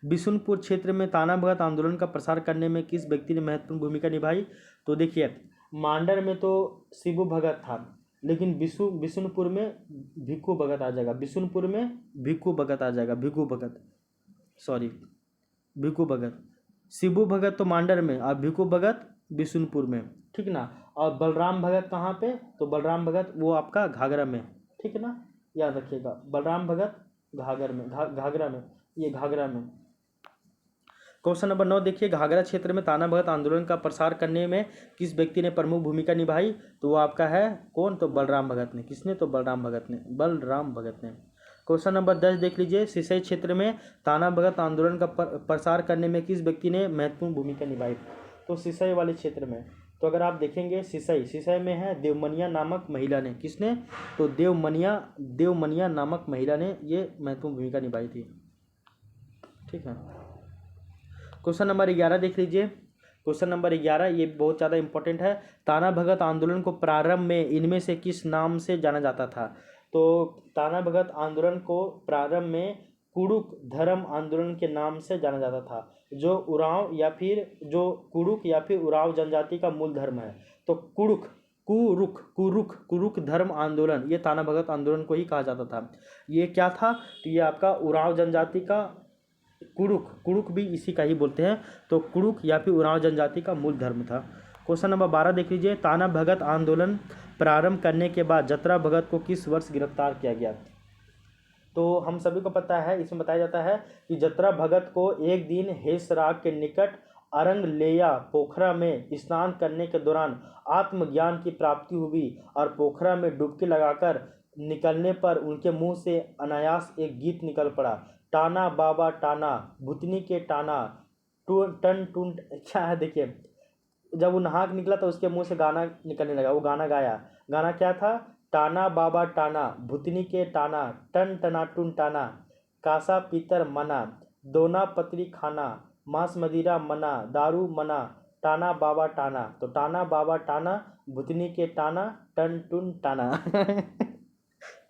बिशुनपुर क्षेत्र में ताना भगत आंदोलन का प्रसार करने में किस व्यक्ति ने महत्वपूर्ण भूमिका निभाई? तो देखिए, मांडर में तो शिबू भगत था, लेकिन बिशुनपुर में भिक्खू भगत आ जाएगा। बिशुनपुर में भिक्खू भगत आ जाएगा, भिक्खू भगत। शिबू भगत तो मांडर में और भिक्खू भगत बिशुनपुर में। ठीक ना। और बलराम भगत कहाँ पे? तो बलराम भगत वो आपका घाघरा में। ठीक है ना, याद रखिएगा, बलराम भगत घाघरा में, ये घाघरा में। क्वेश्चन नंबर 9 देखिए, घाघरा क्षेत्र में ताना भगत आंदोलन का प्रसार करने में किस व्यक्ति ने प्रमुख भूमिका निभाई? तो वो आपका है कौन? तो बलराम भगत ने। किसने? तो बलराम भगत ने। क्वेश्चन नंबर 10 देख लीजिए, सिसई क्षेत्र में ताना भगत आंदोलन का प्रसार करने में किस व्यक्ति ने महत्वपूर्ण भूमिका निभाई? तो सिसई वाले क्षेत्र में, तो अगर आप देखेंगे सिसई में है देवमनिया नामक महिला ने। किसने? तो देवमनिया नामक महिला ने ये महत्वपूर्ण भूमिका निभाई थी। ठीक है। क्वेश्चन नंबर 11 देख लीजिए। क्वेश्चन नंबर 11 ये बहुत ज़्यादा इंपॉर्टेंट है। ताना भगत आंदोलन को प्रारंभ में इनमें से किस नाम से जाना जाता था? तो ताना भगत आंदोलन को प्रारंभ में कुड़ुक धर्म आंदोलन के नाम से जाना जाता था, जो कुड़ुक या फिर उराव जनजाति का मूल धर्म है। तो कुरुक धर्म आंदोलन, ये ताना भगत आंदोलन को ही कहा जाता था। ये क्या था? तो ये आपका उराव जनजाति का कुड़ुक भी इसी का ही बोलते हैं। तो कुड़ुक या फिर उराव जनजाति का मूल धर्म था। क्वेश्चन नंबर 12 देख लीजिए, ताना भगत आंदोलन प्रारंभ करने के बाद जतरा भगत को किस वर्ष गिरफ्तार किया गया? तो हम सभी को पता है, इसमें बताया जाता है कि जतरा भगत को एक दिन हेसराग के निकट अरंगलेया पोखरा में स्नान करने के दौरान आत्मज्ञान की प्राप्ति हुई और पोखरा में डुबकी लगाकर निकलने पर उनके मुंह से अनायास एक गीत निकल पड़ा, टाना बाबा टाना, भूतनी के टाना, टन टून। क्या है देखिए, जब वो नहा के निकला तो उसके मुंह से गाना निकलने लगा, वो गाना गाया। गाना क्या था? टाना बाबा टाना, भूतनी के टाना, टन टना टून टाना, कासा पीतर मना, दोना पतरी खाना, मांस मदिरा मना, दारू मना, टाना बाबा टाना। तो टाना बाबा टाना, भूतनी के टाना, टन टून टाना।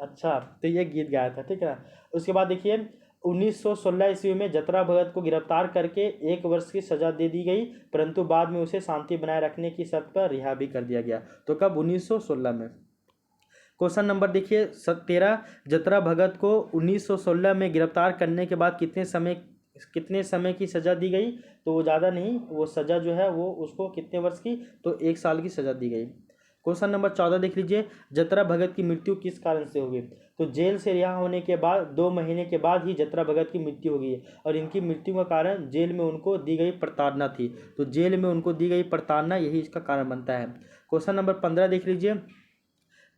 अच्छा, तो ये गीत गाया था। ठीक है। उसके बाद देखिए, 1916 ईस्वी में जतरा भगत को गिरफ्तार करके 1 वर्ष की सजा दे दी गई, परंतु बाद में उसे शांति बनाए रखने की शर्त पर रिहा भी कर दिया गया। तो कब? 1916 में। क्वेश्चन नंबर देखिए 13, जतरा भगत को 1916 में गिरफ्तार करने के बाद कितने समय की सजा दी गई? तो वो ज़्यादा नहीं, वो सजा जो है वो उसको कितने वर्ष की? तो 1 साल की सजा दी गई। क्वेश्चन नंबर 14 देख लीजिए, जतरा भगत की मृत्यु किस कारण से हुई? तो जेल से रिहा होने के बाद 2 महीने के बाद ही जतरा भगत की मृत्यु हो गई है, और इनकी मृत्यु का कारण जेल में उनको दी गई प्रताड़ना थी। तो जेल में उनको दी गई प्रताड़ना यही इसका कारण बनता है। क्वेश्चन नंबर 15 देख लीजिए,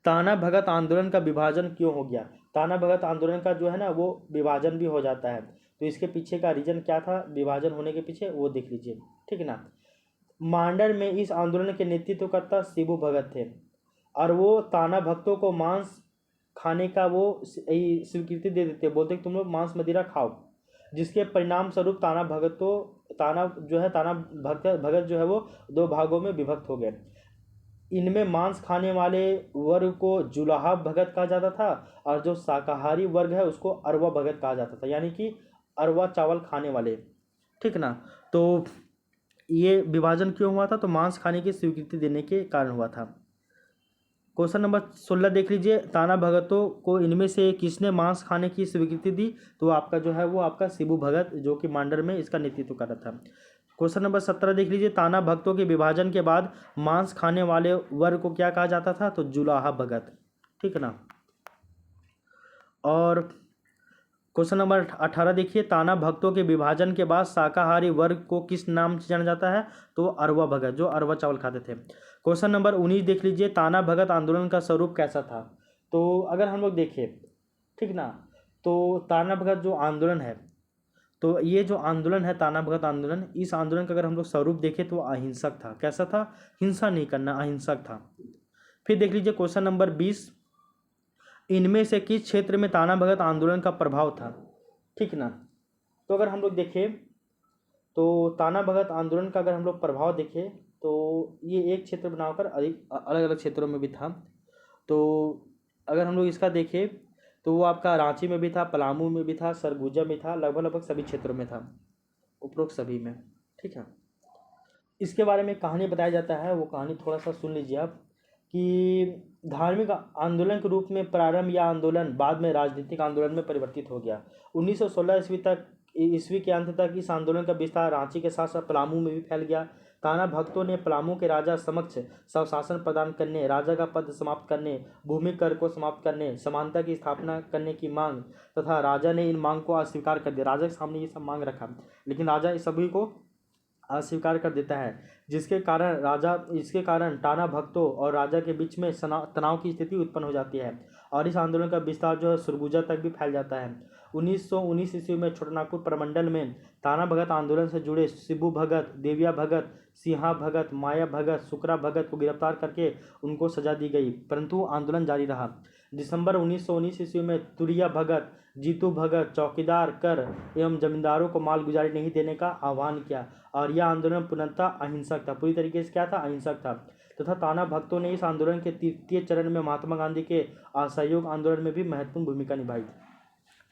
ताना भगत आंदोलन का विभाजन क्यों हो गया? ताना भगत आंदोलन का जो है ना वो विभाजन भी हो जाता है, तो इसके पीछे का रीजन क्या था विभाजन होने के पीछे, वो देख लीजिए, ठीक है ना। मांडर में इस आंदोलन के नेतृत्वकर्ता शिबू भगत थे, और वो ताना भक्तों को मांस खाने का वो स्वीकृति दे देते, बोलते कि तुम लोग मांस मदिरा खाओ, जिसके परिणाम स्वरूप ताना भगत जो है वो 2 भागों में विभक्त हो गए। इनमें मांस खाने वाले वर्ग को जुलाहा भगत कहा जाता था, और जो शाकाहारी वर्ग है उसको अरवा भगत कहा जाता था, यानी कि अरवा चावल खाने वाले, ठीक ना। तो ये विभाजन क्यों हुआ था? तो मांस खाने की स्वीकृति देने के कारण हुआ था। क्वेश्चन नंबर 16 देख लीजिए, ताना भगतों को इनमें से किसने मांस खाने की स्वीकृति दी? तो आपका जो है वो आपका शिबू भगत, जो कि मांडर में इसका नेतृत्व कर रहा था। क्वेश्चन नंबर 17 देख लीजिए, ताना भक्तों के विभाजन के बाद मांस खाने वाले वर्ग को क्या कहा जाता था? तो जुलाहा भगत, ठीक है ना। और क्वेश्चन नंबर 18 देखिए, ताना भक्तों के विभाजन के बाद शाकाहारी वर्ग को किस नाम से जाना जाता है? तो अरवा भगत, जो अरवा चावल खाते थे। क्वेश्चन नंबर 19 देख लीजिए, ताना भगत आंदोलन का स्वरूप कैसा था? तो अगर हम लोग देखें, ठीक ना, तो ताना भगत जो आंदोलन है, तो ये जो आंदोलन है ताना भगत आंदोलन, इस आंदोलन का अगर हम लोग स्वरूप देखें तो अहिंसक था। कैसा था? हिंसा नहीं करना, अहिंसक था। फिर देख लीजिए क्वेश्चन नंबर 20, इनमें से किस क्षेत्र में ताना भगत आंदोलन का प्रभाव था? ठीक ना। तो अगर हम लोग देखें तो ताना भगत आंदोलन का अगर हम लोग प्रभाव देखें तो ये एक क्षेत्र बनाकर अधिक अलग अलग क्षेत्रों में भी था। तो अगर हम लोग इसका देखें तो वो आपका रांची में भी था, पलामू में भी था, सरगुजा में था, लगभग लगभग सभी क्षेत्रों में था, उपरोक्त सभी में, ठीक है। इसके बारे में कहानी बताया जाता है, वो कहानी थोड़ा सा सुन लीजिए आप, कि धार्मिक आंदोलन के रूप में प्रारंभ यह आंदोलन बाद में राजनीतिक आंदोलन में परिवर्तित हो गया। 1916 ईस्वी के अंत तक इस आंदोलन का विस्तार रांची के साथ साथ पलामू में भी फैल गया। ताना भक्तों ने पलामू के राजा समक्ष स्वशासन प्रदान करने, राजा का पद समाप्त करने, भूमि कर को समाप्त करने, समानता की स्थापना करने की मांग तथा राजा ने इन मांग को अस्वीकार कर दिया। राजा के सामने ये सब मांग रखा, लेकिन राजा इस सभी को अस्वीकार कर देता है, इसके कारण ताना भक्तों और राजा के बीच में तनाव की स्थिति उत्पन्न हो जाती है, और इस आंदोलन का विस्तार जो है सरगुजा तक भी फैल जाता है। 1919 ईस्वी में छोटानागपुर प्रमंडल में ताना भगत आंदोलन से जुड़े शिबू भगत, देविया भगत, सिंहा भगत, माया भगत, सुकरा भगत को गिरफ्तार करके उनको सजा दी गई, परंतु आंदोलन जारी रहा। दिसंबर 1919 ईस्वी में तुरिया भगत, जीतू भगत चौकीदार कर एवं जमींदारों को माल गुजारी नहीं देने का आह्वान किया, और यह आंदोलन पूर्णतः अहिंसक था, पूरी तरीके से क्या था? अहिंसक था। तथा ताना भक्तों ने इस आंदोलन के तृतीय चरण में महात्मा गांधी के असहयोग आंदोलन में भी महत्वपूर्ण भूमिका निभाई,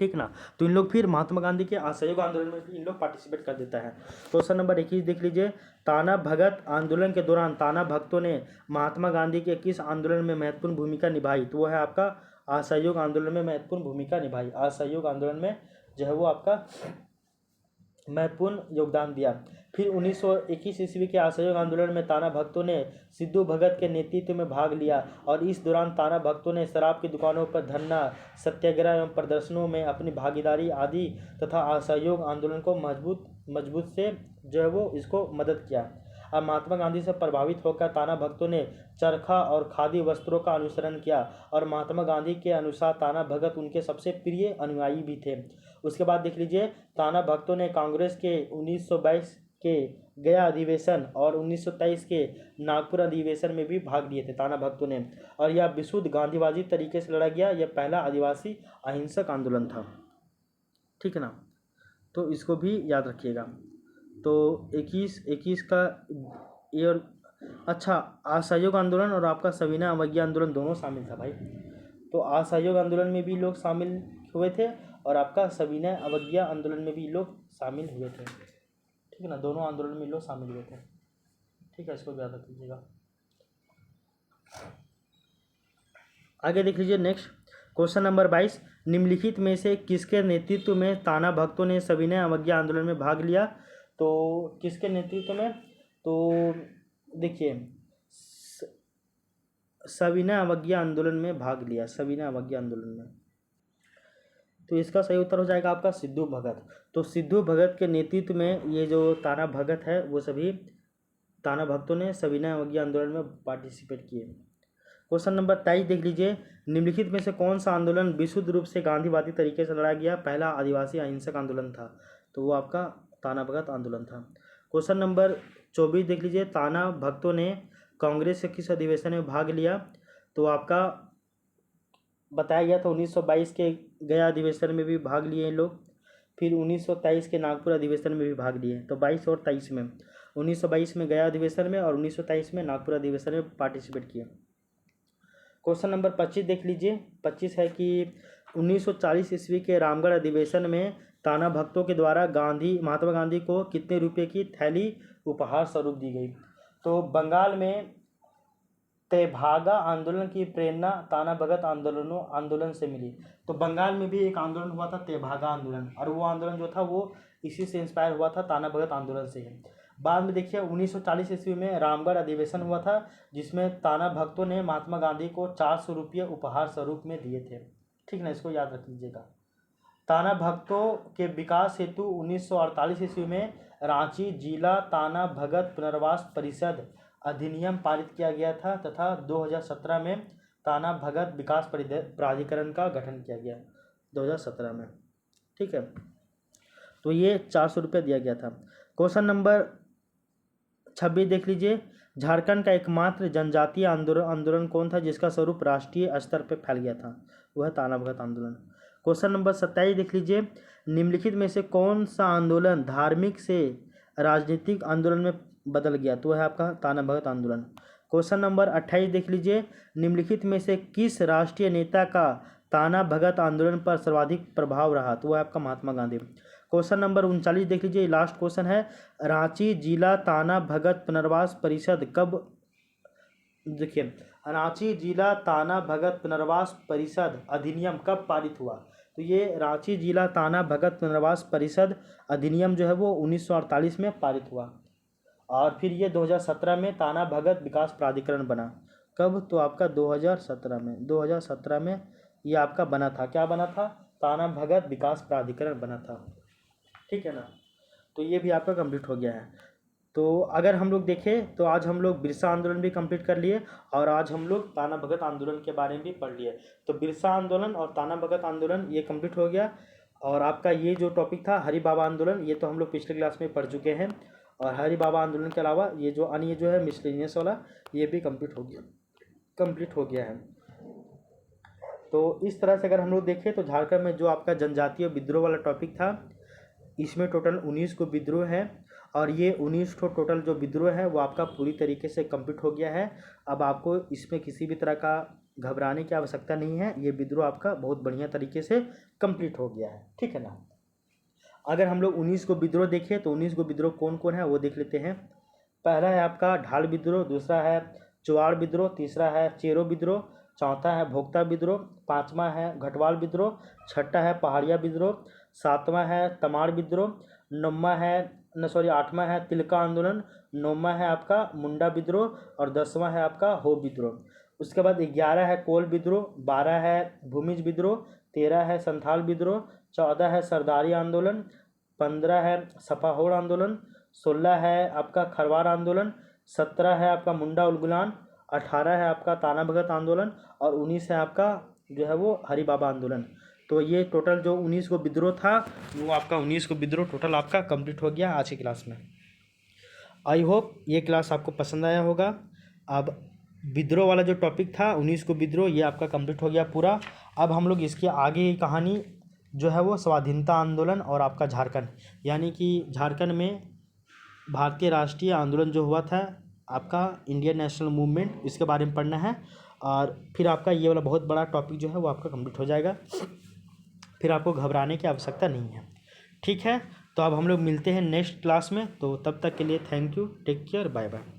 ठीक ना। तो इन लोग फिर महात्मा गांधी के असहयोग आंदोलन में भी इन लोग पार्टिसिपेट कर देता है। क्वेश्चन नंबर 21 देख लीजिए, ताना भगत आंदोलन के दौरान ताना भक्तों ने महात्मा गांधी के किस आंदोलन में महत्वपूर्ण भूमिका निभाई? तो वो है आपका असहयोग आंदोलन में महत्वपूर्ण भूमिका निभाई। असहयोग आंदोलन में जो है वो आपका महत्वपूर्ण योगदान दिया। फिर 1921 ईस्वी के असहयोग आंदोलन में ताना भक्तों ने सिद्धू भगत के नेतृत्व में भाग लिया, और इस दौरान ताना भक्तों ने शराब की दुकानों पर धरना, सत्याग्रह एवं प्रदर्शनों में अपनी भागीदारी आदि तथा असहयोग आंदोलन को मजबूत से जो है वो इसको मदद किया। अब महात्मा गांधी से प्रभावित होकर ताना भक्तों ने चरखा और खादी वस्त्रों का अनुसरण किया, और महात्मा गांधी के अनुसार ताना भगत उनके सबसे प्रिय अनुयायी भी थे। उसके बाद देख लीजिए, ताना भक्तों ने कांग्रेस के 1922 के गया अधिवेशन और 1923 के नागपुर अधिवेशन में भी भाग लिए थे ताना भक्तों ने, और यह विशुद्ध गांधीवादी तरीके से लड़ा गया। यह पहला आदिवासी अहिंसक आंदोलन था, ठीक है ना। तो इसको भी याद रखिएगा। तो 21 का ये, और अच्छा, असहयोग आंदोलन और आपका सविनय अवज्ञा आंदोलन दोनों शामिल था भाई। तो असहयोग आंदोलन में भी लोग शामिल हुए थे, और आपका सविनय अवज्ञा आंदोलन में भी लोग शामिल हुए थे। ठीक है ना, दोनों आंदोलन में लोग शामिल हुए थे। ठीक है, इसको याद रख लीजिएगा। आगे देख लीजिए नेक्स्ट क्वेश्चन नंबर 22, निम्नलिखित में से किसके नेतृत्व में ताना भक्तों ने सविनय अवज्ञा आंदोलन में भाग लिया? तो किसके नेतृत्व में? तो देखिए सविनय अवज्ञा आंदोलन में भाग लिया, सविनय अवज्ञा आंदोलन में। तो इसका सही उत्तर हो जाएगा आपका सिद्धू भगत। तो सिद्धू भगत के नेतृत्व में ये जो ताना भगत है वो सभी ताना भक्तों ने सविनय अवज्ञा आंदोलन में पार्टिसिपेट किए। क्वेश्चन नंबर 23 देख लीजिए, निम्नलिखित में से कौन सा आंदोलन विशुद्ध रूप से गांधीवादी तरीके से लड़ा गया? पहला आदिवासी अहिंसक आंदोलन था, तो वो आपका ताना भगत आंदोलन था। क्वेश्चन नंबर 24 देख लीजिए, ताना भक्तों ने कांग्रेस के किस अधिवेशन में भाग लिया? तो आपका बताया गया था 1922 के गया अधिवेशन में भी भाग लिए हैं लोग, फिर 1923 के नागपुर अधिवेशन में भी भाग लिए। तो 22 और 23 में, 1922 में गया अधिवेशन में और 1923 में नागपुर अधिवेशन में पार्टिसिपेट किए। क्वेश्चन नंबर 25 देख लीजिए, 25 है कि 1940 ईस्वी के रामगढ़ अधिवेशन में ताना भक्तों के द्वारा महात्मा गांधी को कितने रुपए की थैली उपहार स्वरूप दी गई? तो बंगाल में तेभागा आंदोलन की प्रेरणा ताना भगत आंदोलन से मिली। तो बंगाल में भी एक आंदोलन हुआ था तेभागा आंदोलन, और वो आंदोलन जो था वो इसी से इंस्पायर हुआ था, ताना भगत आंदोलन से ही। बाद में देखिए 1940 ईस्वी में रामगढ़ अधिवेशन हुआ था, जिसमें ताना भक्तों ने महात्मा गांधी को 400 रुपये उपहार स्वरूप में दिए थे। ठीक ना, इसको याद रख लीजिएगा। ताना भक्तों के विकास हेतु 1948 ईस्वी में रांची जिला ताना भगत पुनर्वास परिषद अधिनियम पारित किया गया था, तथा 2017 में ताना भगत विकास प्राधिकरण का गठन किया गया 2017 में। ठीक है, तो ये 400 रुपये दिया गया था। क्वेश्चन नंबर 26 देख लीजिए, झारखंड का एकमात्र जनजातीय आंदोलन कौन था जिसका स्वरूप राष्ट्रीय स्तर पर फैल गया था? वह है ताना भगत आंदोलन। क्वेश्चन नंबर 27 देख लीजिए, निम्नलिखित में से कौन सा आंदोलन धार्मिक से राजनीतिक आंदोलन में बदल गया? तो है आपका ताना भगत आंदोलन। क्वेश्चन नंबर 28 देख लीजिए, निम्नलिखित में से किस राष्ट्रीय नेता का ताना भगत आंदोलन पर सर्वाधिक प्रभाव रहा? तो वह आपका महात्मा गांधी। क्वेश्चन नंबर 39 देख लीजिए, लास्ट क्वेश्चन है, रांची जिला ताना भगत पुनर्वास परिषद कब, देखिए रांची जिला ताना भगत पुनर्वास परिषद अधिनियम कब पारित हुआ? तो ये रांची जिला ताना भगत पुनर्वास परिषद अधिनियम जो है वो 1948 में पारित हुआ, और फिर ये 2017 में ताना भगत विकास प्राधिकरण बना। कब? तो आपका 2017 में ये आपका बना था। क्या बना था? ताना भगत विकास प्राधिकरण बना था। ठीक है ना, तो ये भी आपका कंप्लीट हो गया है। तो अगर हम लोग देखें तो आज हम लोग बिरसा आंदोलन भी कंप्लीट कर लिए, और आज हम लोग ताना भगत आंदोलन के बारे में भी पढ़ लिए। तो बिरसा आंदोलन और ताना भगत आंदोलन ये कंप्लीट हो गया, और आपका ये जो टॉपिक था हरि बाबा आंदोलन, ये तो हम लोग पिछले क्लास में पढ़ चुके हैं। और हरि बाबा आंदोलन के अलावा ये जो अन्य जो है मिसलेनियस वाला, ये भी कंप्लीट हो गया है। तो इस तरह से अगर हम लोग देखें तो झारखंड में जो आपका जनजातीय विद्रोह वाला टॉपिक था, इसमें टोटल 19 को विद्रोह है, और ये 19 को टोटल जो विद्रोह है वो आपका पूरी तरीके से कंप्लीट हो गया है। अब आपको इसमें किसी भी तरह का घबराने की आवश्यकता नहीं है, ये विद्रोह आपका बहुत बढ़िया तरीके से कंप्लीट हो गया है। ठीक है ना, अगर हम लोग 19 को विद्रोह देखें तो 19 को विद्रोह कौन कौन है वो देख लेते हैं। पहला है आपका ढाल विद्रोह, दूसरा है चुवाड़ विद्रोह, तीसरा है चेरो विद्रोह, चौथा है भोक्ता विद्रोह, पांचवा है घटवाल विद्रोह, छठा है पहाड़िया विद्रोह, सातवां है तमाड़ विद्रोह, आठवां है तिलका आंदोलन, नौवां है आपका मुंडा विद्रोह, और 10वां है आपका हो विद्रोह। उसके बाद 11 है कोल विद्रोह, 12 है भूमिज विद्रोह, 13 है संथाल विद्रोह, 14 है सरदारी आंदोलन, 15 है सपाहोड़ आंदोलन, 16 है आपका खरवार आंदोलन, 17 है आपका मुंडा उलगुलान, 18 है आपका ताना भगत आंदोलन, और 19 है आपका जो है वो हरि बाबा आंदोलन। तो ये टोटल जो 19 को विद्रोह था वो आपका 19 को विद्रोह टोटल आपका कंप्लीट हो गया आज की क्लास में। आई होप ये क्लास आपको पसंद आया होगा। अब विद्रोह वाला जो टॉपिक था 19 को विद्रोह, ये आपका कंप्लीट हो गया पूरा। अब हम लोग इसकी आगे की कहानी जो है वो स्वाधीनता आंदोलन और आपका झारखंड, यानी कि झारखंड में भारतीय राष्ट्रीय आंदोलन जो हुआ था आपका इंडियन नेशनल मूवमेंट, इसके बारे में पढ़ना है। और फिर आपका ये वाला बहुत बड़ा टॉपिक जो है वो आपका कंप्लीट हो जाएगा। फिर आपको घबराने की आवश्यकता नहीं है। ठीक है, तो अब हम लोग मिलते हैं नेक्स्ट क्लास में। तो तब तक के लिए thank you, take care, bye bye.